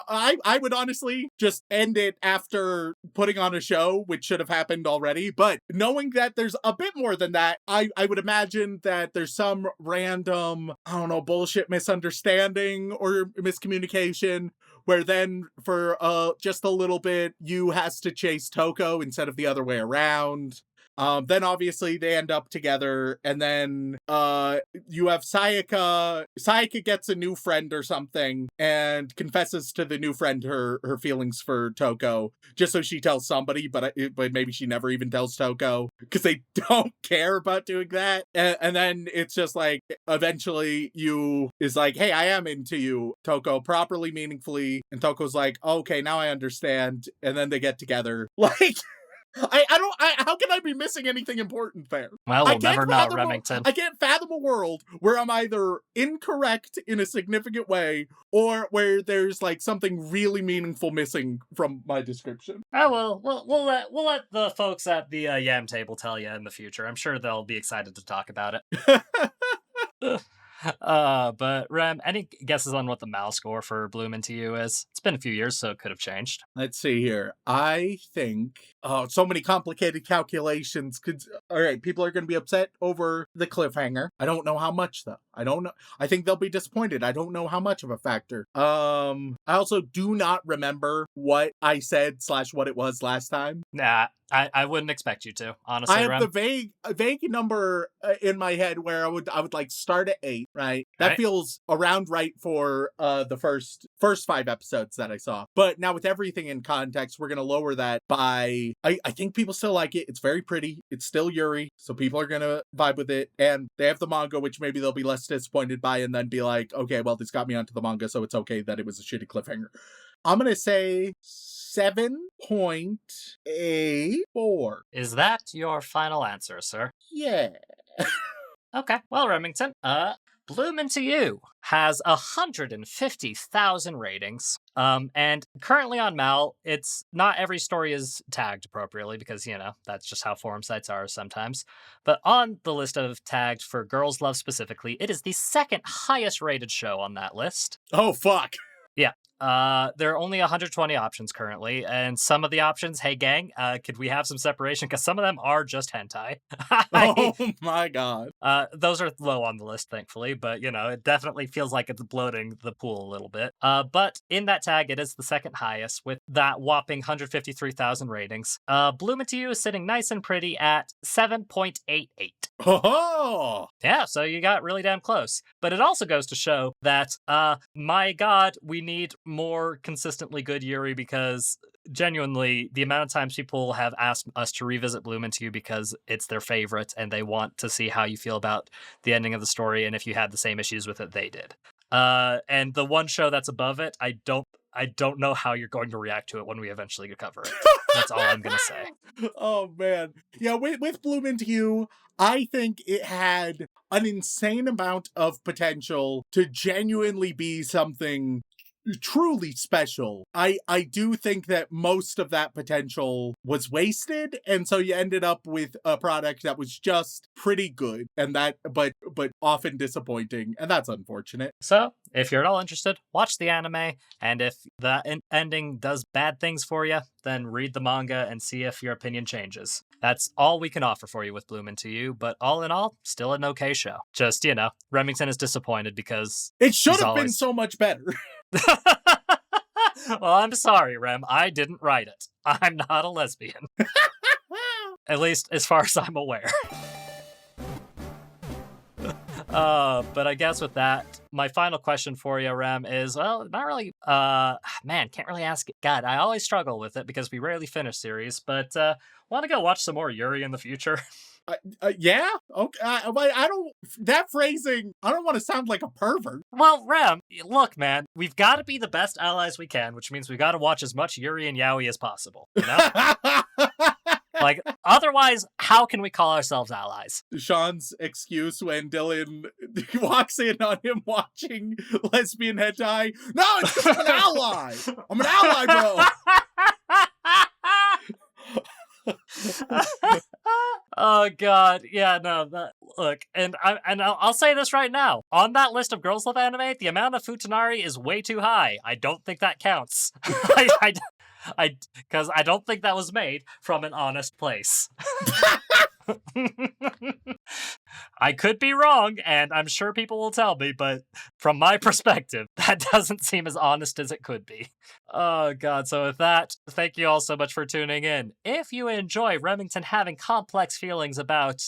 I would honestly just end it after putting on a show, which should have happened already. But knowing that there's a bit more than that, I would imagine that there's some random, I don't know, bullshit misunderstanding or miscommunication, where then for just a little bit, Yu has to chase Toko instead of the other way around. Then obviously they end up together, and then you have Sayaka. Sayaka gets a new friend or something and confesses to the new friend her feelings for Toko, just so she tells somebody, but maybe she never even tells Toko because they don't care about doing that. And then it's just like eventually Yu is like, hey, I am into you, Toko, properly, meaningfully, and Toko's like, okay, now I understand, and then they get together. Like, how can I be missing anything important there? Well, we'll never know, Remington. I can't fathom a world where I'm either incorrect in a significant way or where there's something really meaningful missing from my description. Oh, well, we'll let the folks at the Yam table tell you in the future. I'm sure they'll be excited to talk about it. But Rem, any guesses on what the MAL score for Bloom Into You is? It's been a few years, so it could have changed. Let's see here. I think, so many complicated calculations. All right, people are going to be upset over the cliffhanger. I don't know how much, though. I don't know. I think they'll be disappointed. I don't know how much of a factor. I also do not remember what I said / what it was last time. Nah, I wouldn't expect you to, honestly. I have the vague number in my head where I would start at 8, right? That feels around right for the first 5 episodes that I saw. But now with everything in context, we're gonna lower that by I think people still like it. It's very pretty. It's still Yuri, so people are gonna vibe with it. And they have the manga, which maybe they'll be less disappointed by, and then be like, okay, well, this got me onto the manga, so it's okay that it was a shitty cliffhanger. I'm going to say 7.84. Is that your final answer, sir? Yeah. Okay, well, Remington, Bloom Into You has 150,000 ratings. And currently on Mal, it's not every story is tagged appropriately because, that's just how forum sites are sometimes. But on the list of tagged for Girls Love specifically, it is the second highest rated show on that list. Oh, fuck. Yeah. There are only 120 options currently, and some of the options, hey gang, could we have some separation? Because some of them are just hentai. Oh my god. Those are low on the list, thankfully, but it definitely feels like it's bloating the pool a little bit. But in that tag, it is the second highest with that whopping 153,000 ratings. Bloom Into You is sitting nice and pretty at 7.88. Oh! Yeah, so you got really damn close. But it also goes to show that, my god, we need more consistently good Yuri, because genuinely, the amount of times people have asked us to revisit Bloom Into You because it's their favorite and they want to see how you feel about the ending of the story and if you had the same issues with it they did. And the one show that's above it, I don't know how you're going to react to it when we eventually cover it. That's all I'm gonna say. Oh man. Yeah, with Bloom Into You, I think it had an insane amount of potential to genuinely be something truly special. I do think that most of that potential was wasted, and so you ended up with a product that was just pretty good, and that but often disappointing, and that's unfortunate. So, if you're at all interested, watch the anime, and if the ending does bad things for you, then read the manga and see if your opinion changes. That's all we can offer for you with Bloom Into You, but all in all, still an okay show. Just, Remington is disappointed because it should have been so much better. Well, I'm sorry, Rem. I didn't write it. I'm not a lesbian. At least as far as I'm aware. But I guess with that, my final question for you, Rem, is, well, not really, can't really ask it. God, I always struggle with it because we rarely finish series, but, want to go watch some more Yuri in the future? Yeah? Okay. I don't, that phrasing, I don't want to sound like a pervert. Well, Rem, look, man, we've got to be the best allies we can, which means we've got to watch as much Yuri and Yaoi as possible, Like, otherwise, how can we call ourselves allies? Shaun's excuse when Dylan walks in on him watching lesbian hentai. No, it's 'cause I'm an ally. I'm an ally, bro. Oh god, yeah, no. Look, and I'll say this right now: on that list of girls love anime, the amount of futanari is way too high. I don't think that counts. Because I don't think that was made from an honest place. I could be wrong, and I'm sure people will tell me, but from my perspective, that doesn't seem as honest as it could be. Oh, God. So with that, thank you all so much for tuning in. If you enjoy Remington having complex feelings about,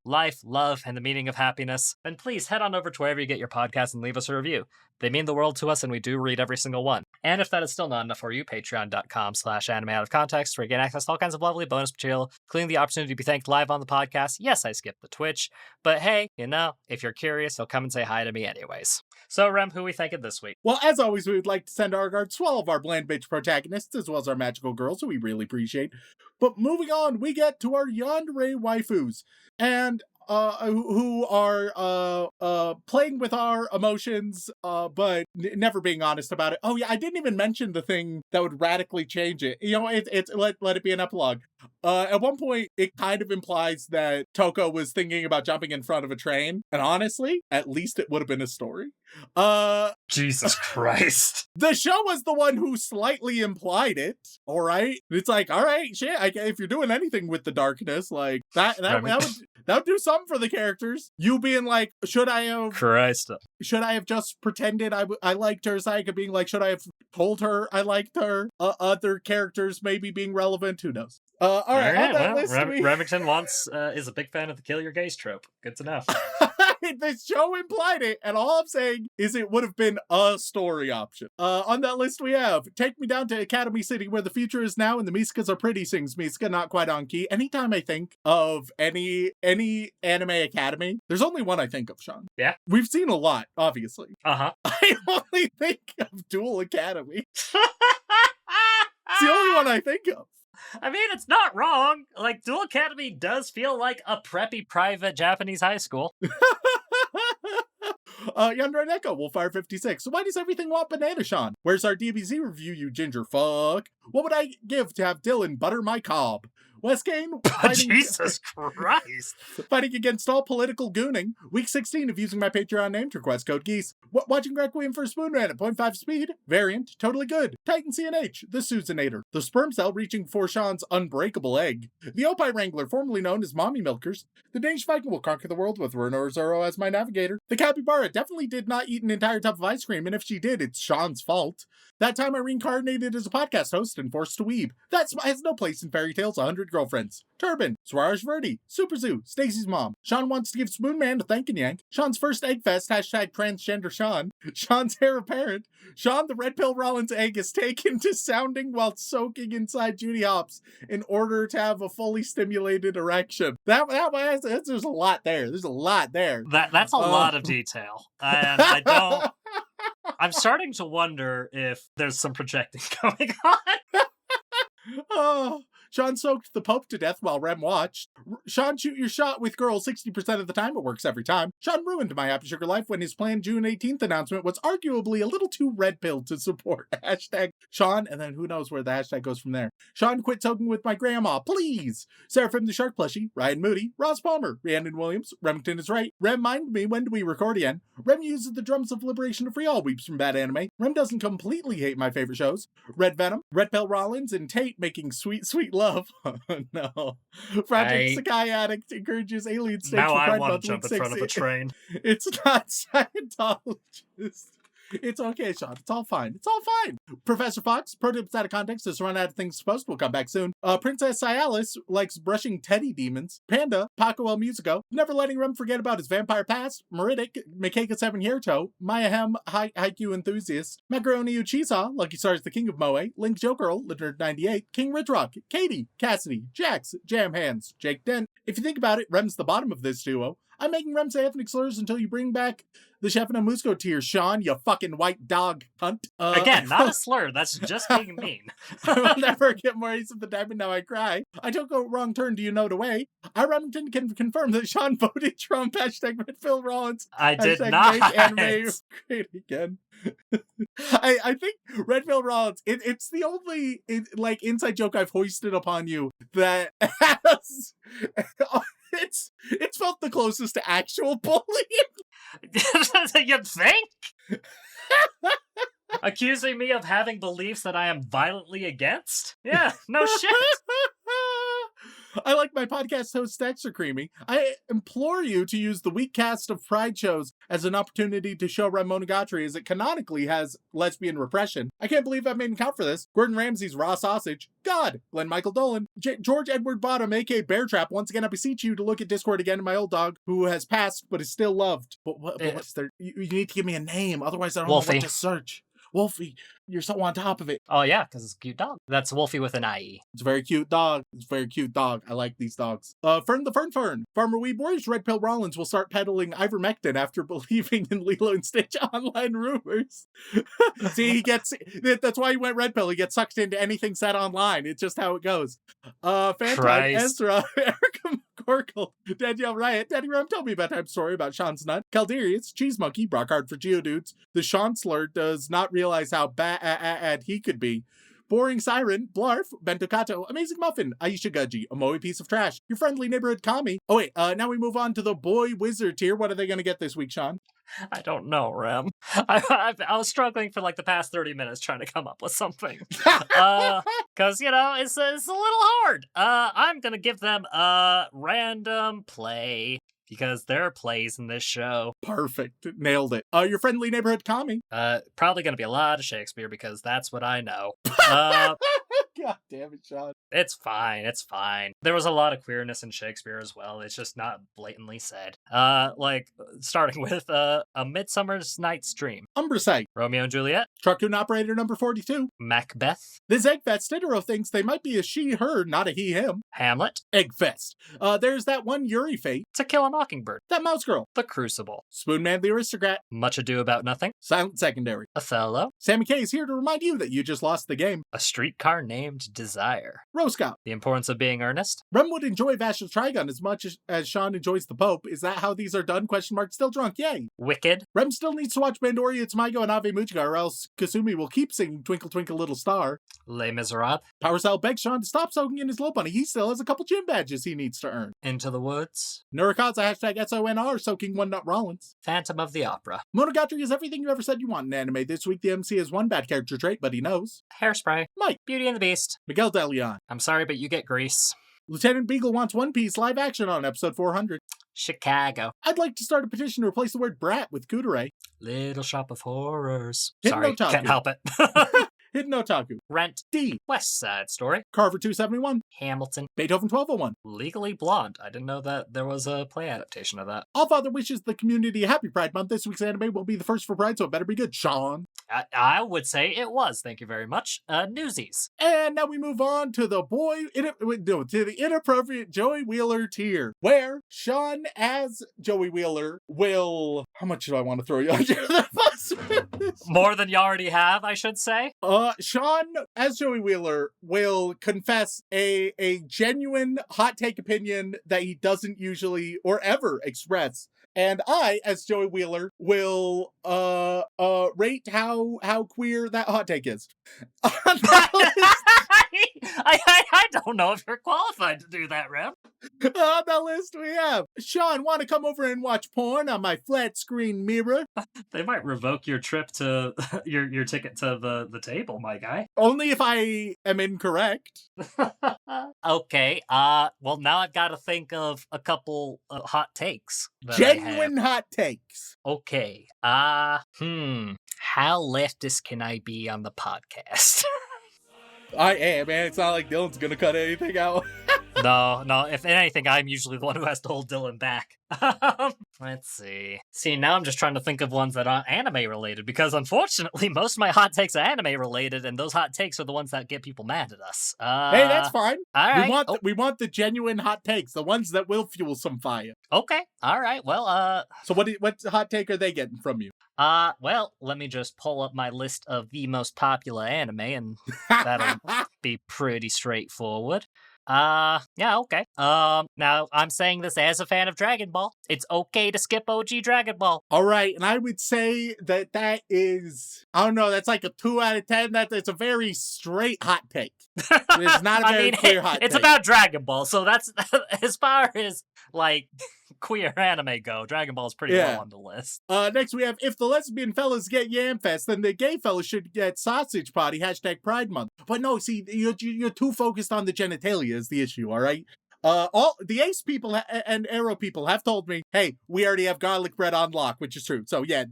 life, love, and the meaning of happiness, then please head on over to wherever you get your podcasts and leave us a review. They mean the world to us, and we do read every single one. And if that is still not enough for you, patreon.com/animeoutofcontext, where you get access to all kinds of lovely bonus material, including the opportunity to be thanked live on the podcast. Yes, I skipped the Twitch, but hey, if you're curious, you'll come and say hi to me anyways. So, Rem, who we thanking this week? Well, as always, we would like to send our regards to all of our bland bitch protagonists, as well as our magical girls, who we really appreciate. But moving on, we get to our yandere waifus, and who are playing with our emotions, but never being honest about it. Oh yeah, I didn't even mention the thing that would radically change it. It's let it be an epilogue. At one point, it kind of implies that Toko was thinking about jumping in front of a train, and honestly, at least it would have been a story. Jesus Christ. The show was the one who slightly implied it, all right? It's like, all right, shit, if you're doing anything with the darkness, like, that would do something for the characters. You being like, should I have just pretended I liked her? Sayaka being like, should I have told her I liked her? Other characters maybe being relevant, who knows? All right, on that list, Remington is a big fan of the kill your gays trope. Good to know. The show implied it, and all I'm saying is it would have been a story option. On that list we have Take Me Down to Academy City, where the future is now and the Miskas are pretty, sings Miska, not quite on key. Anytime I think of any anime academy, there's only one I think of, Shaun. Yeah. We've seen a lot, obviously. Uh-huh. I only think of Dual Academy. It's the only one I think of. I mean, it's not wrong. Like, Dual Academy does feel like a preppy private Japanese high school. Yandere Neko, Wolfire 56. So why does everything want banana, Shaun? Where's our DBZ review, you ginger fuck? What would I give to have Dylan butter my cob? Wes Kane fighting, Jesus Christ. fighting against all political gooning. Week 16 of using my Patreon name to request code geese. Watching Requiem for a Spoon Rat at 0.5 speed. Variant, totally good. Titan CNH, the Susanator. The sperm cell reaching for Shaun's unbreakable egg. The Opie Wrangler, formerly known as Mommy Milkers. The Danish Viking will conquer the world with Renor Zoro as my navigator. The Capybara definitely did not eat an entire tub of ice cream, and if she did, it's Shaun's fault. That time I reincarnated as a podcast host and forced to weeb. That has no place in Fairy Tale's 100 Girlfriends. Turban, Swaraj Verdi, Super Zoo, Stacy's mom. Shaun wants to give Spoon Man a thank and yank. Shaun's first egg fest, hashtag transgender Shaun. Shaun's heir apparent. Shaun, the Red Pill Rollins egg is taken to sounding while soaking inside Judy Hopps in order to have a fully stimulated erection. There's a lot there. There's a lot there. That's a lot of detail. And I don't... I'm starting to wonder if there's some projecting going on. Oh, Shaun soaked the Pope to death while Rem watched. Shaun shoot your shot with girls 60% of the time. It works every time. Shaun ruined my Happy Sugar life when his planned June 18th announcement was arguably a little too red pill to support. Hashtag Shaun, and then who knows where the hashtag goes from there. Shaun quit soaking with my grandma, please. Seraphim the Shark plushie, Ryan Moody, Ross Palmer, Rhiannon Williams, Remington is right. Rem, mind me, when do we record again? Rem uses the drums of liberation to free all weeps from bad anime. Rem doesn't completely hate my favorite shows. Red Venom, Red Pill Rollins, and Tate making sweet, sweet love. Oh, no. Project Sakai Addict encourages alien states now for I Pride want Month to jump in Week front of a 6. train. It's not Scientologist. It's okay, Shaun. It's all fine. It's all fine. Professor Fox, prototypes out of context, has run out of things supposed. We'll come back soon. Princess Cialis likes brushing teddy demons. Panda, Paco El Musico, never letting Rem forget about his vampire past. Meridic, Makeka 7 Hierto, Maya Hem, Haikyuu enthusiast. Macaroni Uchiza, Lucky Stars the King of Moe. Link Joe Girl, Litter 98, King Ridrock, Katie, Cassidy, Jax, Jam Hands, Jake Dent. If you think about it, Rem's the bottom of this duo. I'm making Rem say ethnic slurs until you bring back the Chef and Musco tier, Shaun, you fucking white dog cunt. Again, not a slur. That's just being mean. I'll never get more Ace of the Diamond, now I cry. I took a wrong turn, do you know the way? I, Remington, can confirm that Shaun voted Trump. Hashtag Red Phil Rollins. I did Hashtag not. Make anime great again. I think Red Pill Rollins, it's the only inside joke I've hoisted upon you that has it's felt the closest to actual bullying. You'd think? Accusing me of having beliefs that I am violently against? Yeah, no shit. I like my podcast host extra creamy. I implore you to use the week cast of Pride shows as an opportunity to show Rem Monogatari, as it canonically has lesbian repression. I can't believe I've made him count for this. Gordon Ramsay's raw sausage. God. Glenn Michael Dolan. George Edward Bottom, aka Bear Trap. Once again, I beseech you to look at Discord again, my old dog, who has passed but is still loved. But what's there? You need to give me a name, otherwise I don't know what to search. Wolfie, you're so on top of it. Oh, yeah, because it's a cute dog. That's Wolfie with an IE. It's a very cute dog. It's a very cute dog. I like these dogs. Fern the Fern. Farmer Wee Boys Red Pill Rollins will start peddling ivermectin after believing in Lilo and Stitch online rumors. See, that's why he went Red Pill. He gets sucked into anything said online. It's just how it goes. Phantom, Ezra, Erica McCorkle, Danielle Riot, Daddy Rum told me a bedtime story about Shaun's nut. Calderius, Cheese Monkey, Brockhard for Geodudes. The Shaun slur does not realize how bad he could be. Boring Siren, Blarf, Bentocato, Amazing Muffin, Aisha Gudgy, a Moe piece of trash, your friendly neighborhood commie. Oh wait, now we move on to the boy wizard tier. What are they going to get this week, Shaun? I don't know, Rem. I was struggling for like the past 30 minutes trying to come up with something. Because, it's a little hard. I'm going to give them a random play. Because there are plays in this show. Perfect. Nailed it. Your friendly neighborhood commie. Probably going to be a lot of Shakespeare because that's what I know. God damn it, Shaun. It's fine. It's fine. There was a lot of queerness in Shakespeare as well. It's just not blatantly said. Starting with A Midsummer's Night's Dream. Umbrasite. Romeo and Juliet. Truck-Tune Operator number 42. Macbeth. This Eggfest Diderot thinks they might be a she-her, not a he-him. Hamlet. Eggfest. There's that one Yuri Fate. To Kill a Mockingbird. That Mouse Girl. The Crucible. Spoonman the Aristocrat. Much Ado About Nothing. Silent Secondary. Othello. Sammy K is here to remind you that you just lost the game. A Streetcar Named Desire. Rose Scout. The Importance of Being Earnest. Rem would enjoy Vash's Trigun as much as Shaun enjoys the Pope. Is that how these are done? Question mark. Still drunk. Yay. Wicked. Rem still needs to watch Bandori, Tsumago, and Ave Mujiga, or else Kasumi will keep singing Twinkle Twinkle Little Star. Les Miserables. Power Cell begs Shaun to stop soaking in his low bunny. He still has a couple gym badges he needs to earn. Into the Woods. Nurikaza hashtag SONR soaking One Nut Rollins. Phantom of the Opera. Monogatari is everything you ever said you want in anime. This week the MC has one bad character trait, but he knows. Hairspray. Mike. Beauty and the Beast. Miguel De Leon. I'm sorry, but you get Grease. Lieutenant Beagle wants One Piece live action on episode 400. Chicago. I'd like to start a petition to replace the word brat with kudere. Little Shop of Horrors. Hidden Sorry, Otaku. can't help it. Hidden Otaku. Rent. D. West Side Story. Carver 271. Hamilton. Beethoven 1201. Legally Blonde. I didn't know that there was a play adaptation of that. All Father wishes the community a happy Pride Month. This week's anime will be the first for Pride, so it better be good, Shaun. I would say it was. Thank you very much. Newsies. And now we move on to the to the inappropriate Joey Wheeler tier, where Shaun as Joey Wheeler will. How much do I want to throw you under the bus with this? More than you already have, I should say. Shaun as Joey Wheeler will confess a genuine hot take opinion that he doesn't usually or ever express. And I, as Joey Wheeler, will rate how queer that hot take is. I don't know if you're qualified to do that, Rem. On the list we have Shaun, want to come over and watch porn on my flat screen mirror? They might revoke your trip to your ticket to the table, my guy. Only if I am incorrect. Okay. Well, now I've got to think of a couple hot takes. Genuine hot takes. Okay. How leftist can I be on the podcast? I am, man. It's not like Dylan's gonna cut anything out. No. If anything, I'm usually the one who has to hold Dylan back. Let's see. Now I'm just trying to think of ones that aren't anime related, because unfortunately, most of my hot takes are anime related, and those hot takes are the ones that get people mad at us. Hey, that's fine. All right. We want the genuine hot takes, the ones that will fuel some fire. Okay. All right. Well, So what hot take are they getting from you? Well, let me just pull up my list of the most popular anime, and that'll be pretty straightforward. Yeah, okay. Now I'm saying this as a fan of Dragon Ball. It's okay to skip OG Dragon Ball. All right, and I would say that is, I don't know, that's like a 2 out of 10. That's a very straight hot take. It's not a very clear hot take. It's about Dragon Ball, so that's as far as like queer anime go. Dragon Ball is pretty low on the list. Next we have, if the lesbian fellas get Yam Fest, then the gay fellas should get Sausage Party, hashtag Pride Month. But no, see, you're too focused on the genitalia is the issue, all right? All the Ace people and Arrow people have told me, hey, we already have garlic bread on lock, which is true. So yeah,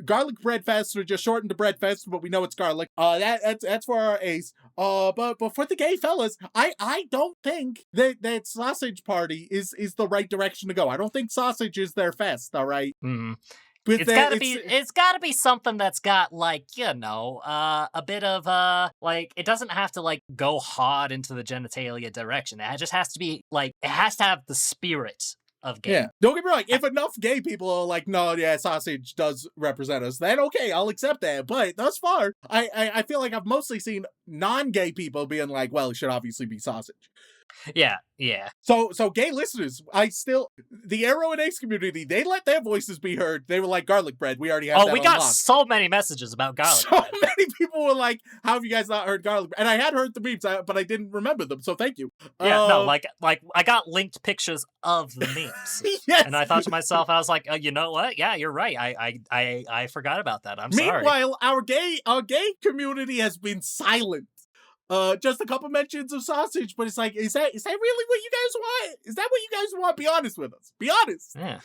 garlic bread fest, we just shortened to bread fest, but we know it's garlic. That's for our Ace. But for the gay fellas, I don't think that Sausage Party is the right direction to go. I don't think sausage is their fest. All right. Mm-hmm. It's gotta be something that's got, like, a bit of, like, it doesn't have to, like, go hard into the genitalia direction. It just has to be, like, it has to have the spirit of gay. Yeah. Don't get me wrong. If enough gay people are like, no, yeah, sausage does represent us, then okay, I'll accept that. But thus far, I feel like I've mostly seen non-gay people being like, well, it should obviously be sausage. Yeah. So gay listeners, the Arrow and Ace community, they let their voices be heard. They were like, garlic bread, we already have that we got unlocked. so many messages about garlic bread. So many people were like, how have you guys not heard garlic bread? And I had heard the memes, but I didn't remember them, so thank you. Yeah, no, like I got linked pictures of the memes. Yes. And I thought to myself, I was like, you know what? Yeah, you're right. I forgot about that. I'm sorry. Meanwhile, our gay community has been silent. just a couple mentions of sausage, but it's like, is that really what you guys want? Is that what you guys want? Be honest with us. Be honest. Yeah.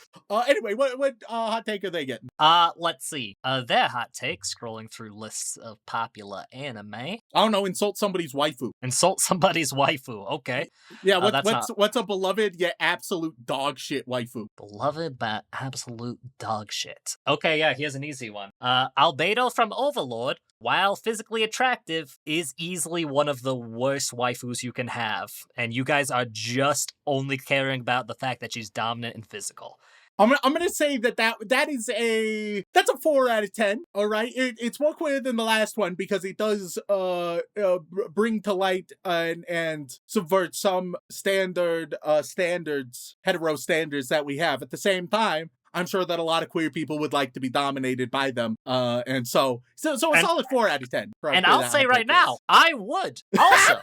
Anyway, what hot take are they getting? Let's see. Their hot take, scrolling through lists of popular anime. I don't know, insult somebody's waifu. Insult somebody's waifu. Okay. Yeah, what's a beloved yet absolute dog shit waifu? Beloved but absolute dog shit. Okay, yeah, here's an easy one. Albedo from Overlord, while physically attractive, is easily one of the worst waifus you can have. And you guys are just only caring about the fact that she's dominant and physical. I'm gonna say that's a 4 out of 10. All right, it's more queer than the last one because it does bring to light and subvert some hetero standards that we have. At the same time, I'm sure that a lot of queer people would like to be dominated by them, and so a solid 4 out of 10. And I'll say right now, I would also.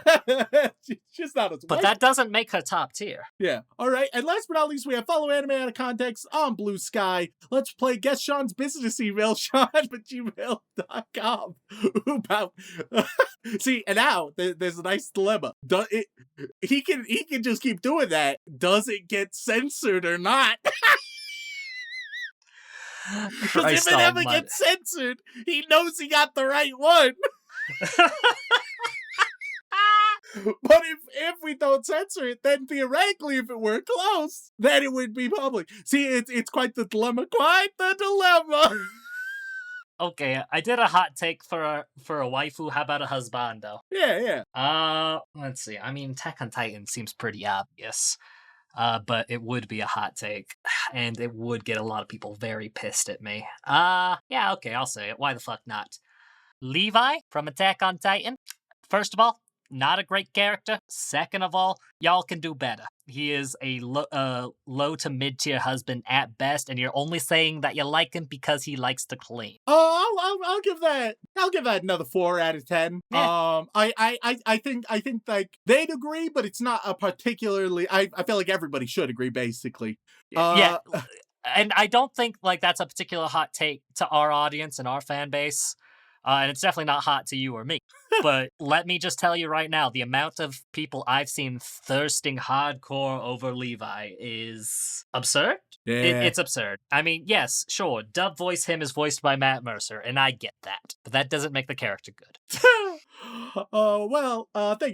She's not as but that doesn't make her top tier. Yeah. All right. And last but not least, we have Follow Anime Out of Context on Blue Sky. Let's play Guess Shaun's business email, Shaun@gmail.com. See, and now there's a nice dilemma. He can just keep doing that. Does it get censored or not? Because if it ever gets censored, he knows he got the right one. But if we don't censor it, then theoretically, if it were close, then it would be public. See, it's quite the dilemma. Quite the dilemma. Okay, I did a hot take for a waifu. How about a husbando? Yeah. Let's see. I mean, Attack on Titan seems pretty obvious. But it would be a hot take, and it would get a lot of people very pissed at me. Yeah, okay, I'll say it. Why the fuck not? Levi from Attack on Titan. First of all, not a great character. Second of all, y'all can do better. He is a low to mid-tier husband at best, and you're only saying that you like him because he likes to clean. I'll give that another 4 out of 10. Yeah. I think like they'd agree, but it's not a particularly. I feel like everybody should agree, basically. Yeah, and I don't think like that's a particular hot take to our audience and our fan base. And it's definitely not hot to you or me. But let me just tell you right now, the amount of people I've seen thirsting hardcore over Levi is absurd. Yeah. It's absurd. I mean, yes, sure, dub voice him is voiced by Matt Mercer, and I get that. But that doesn't make the character good. Thank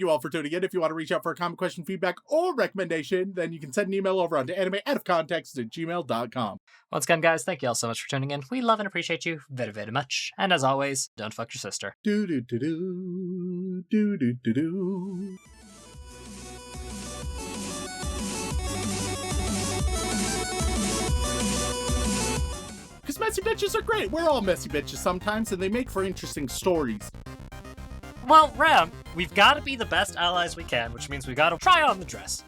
you all for tuning in. If you want to reach out for a comment, question, feedback, or recommendation, then you can send an email over on to animeoutofcontext@gmail.com. Once again, guys, thank you all so much for tuning in. We love and appreciate you very, very much. And as always, don't fuck your sister. Do-do-do-do. Do-do-do-do. Because messy bitches are great. We're all messy bitches sometimes, and they make for interesting stories. Well, Ram, we've got to be the best allies we can, which means we got to try on the dress.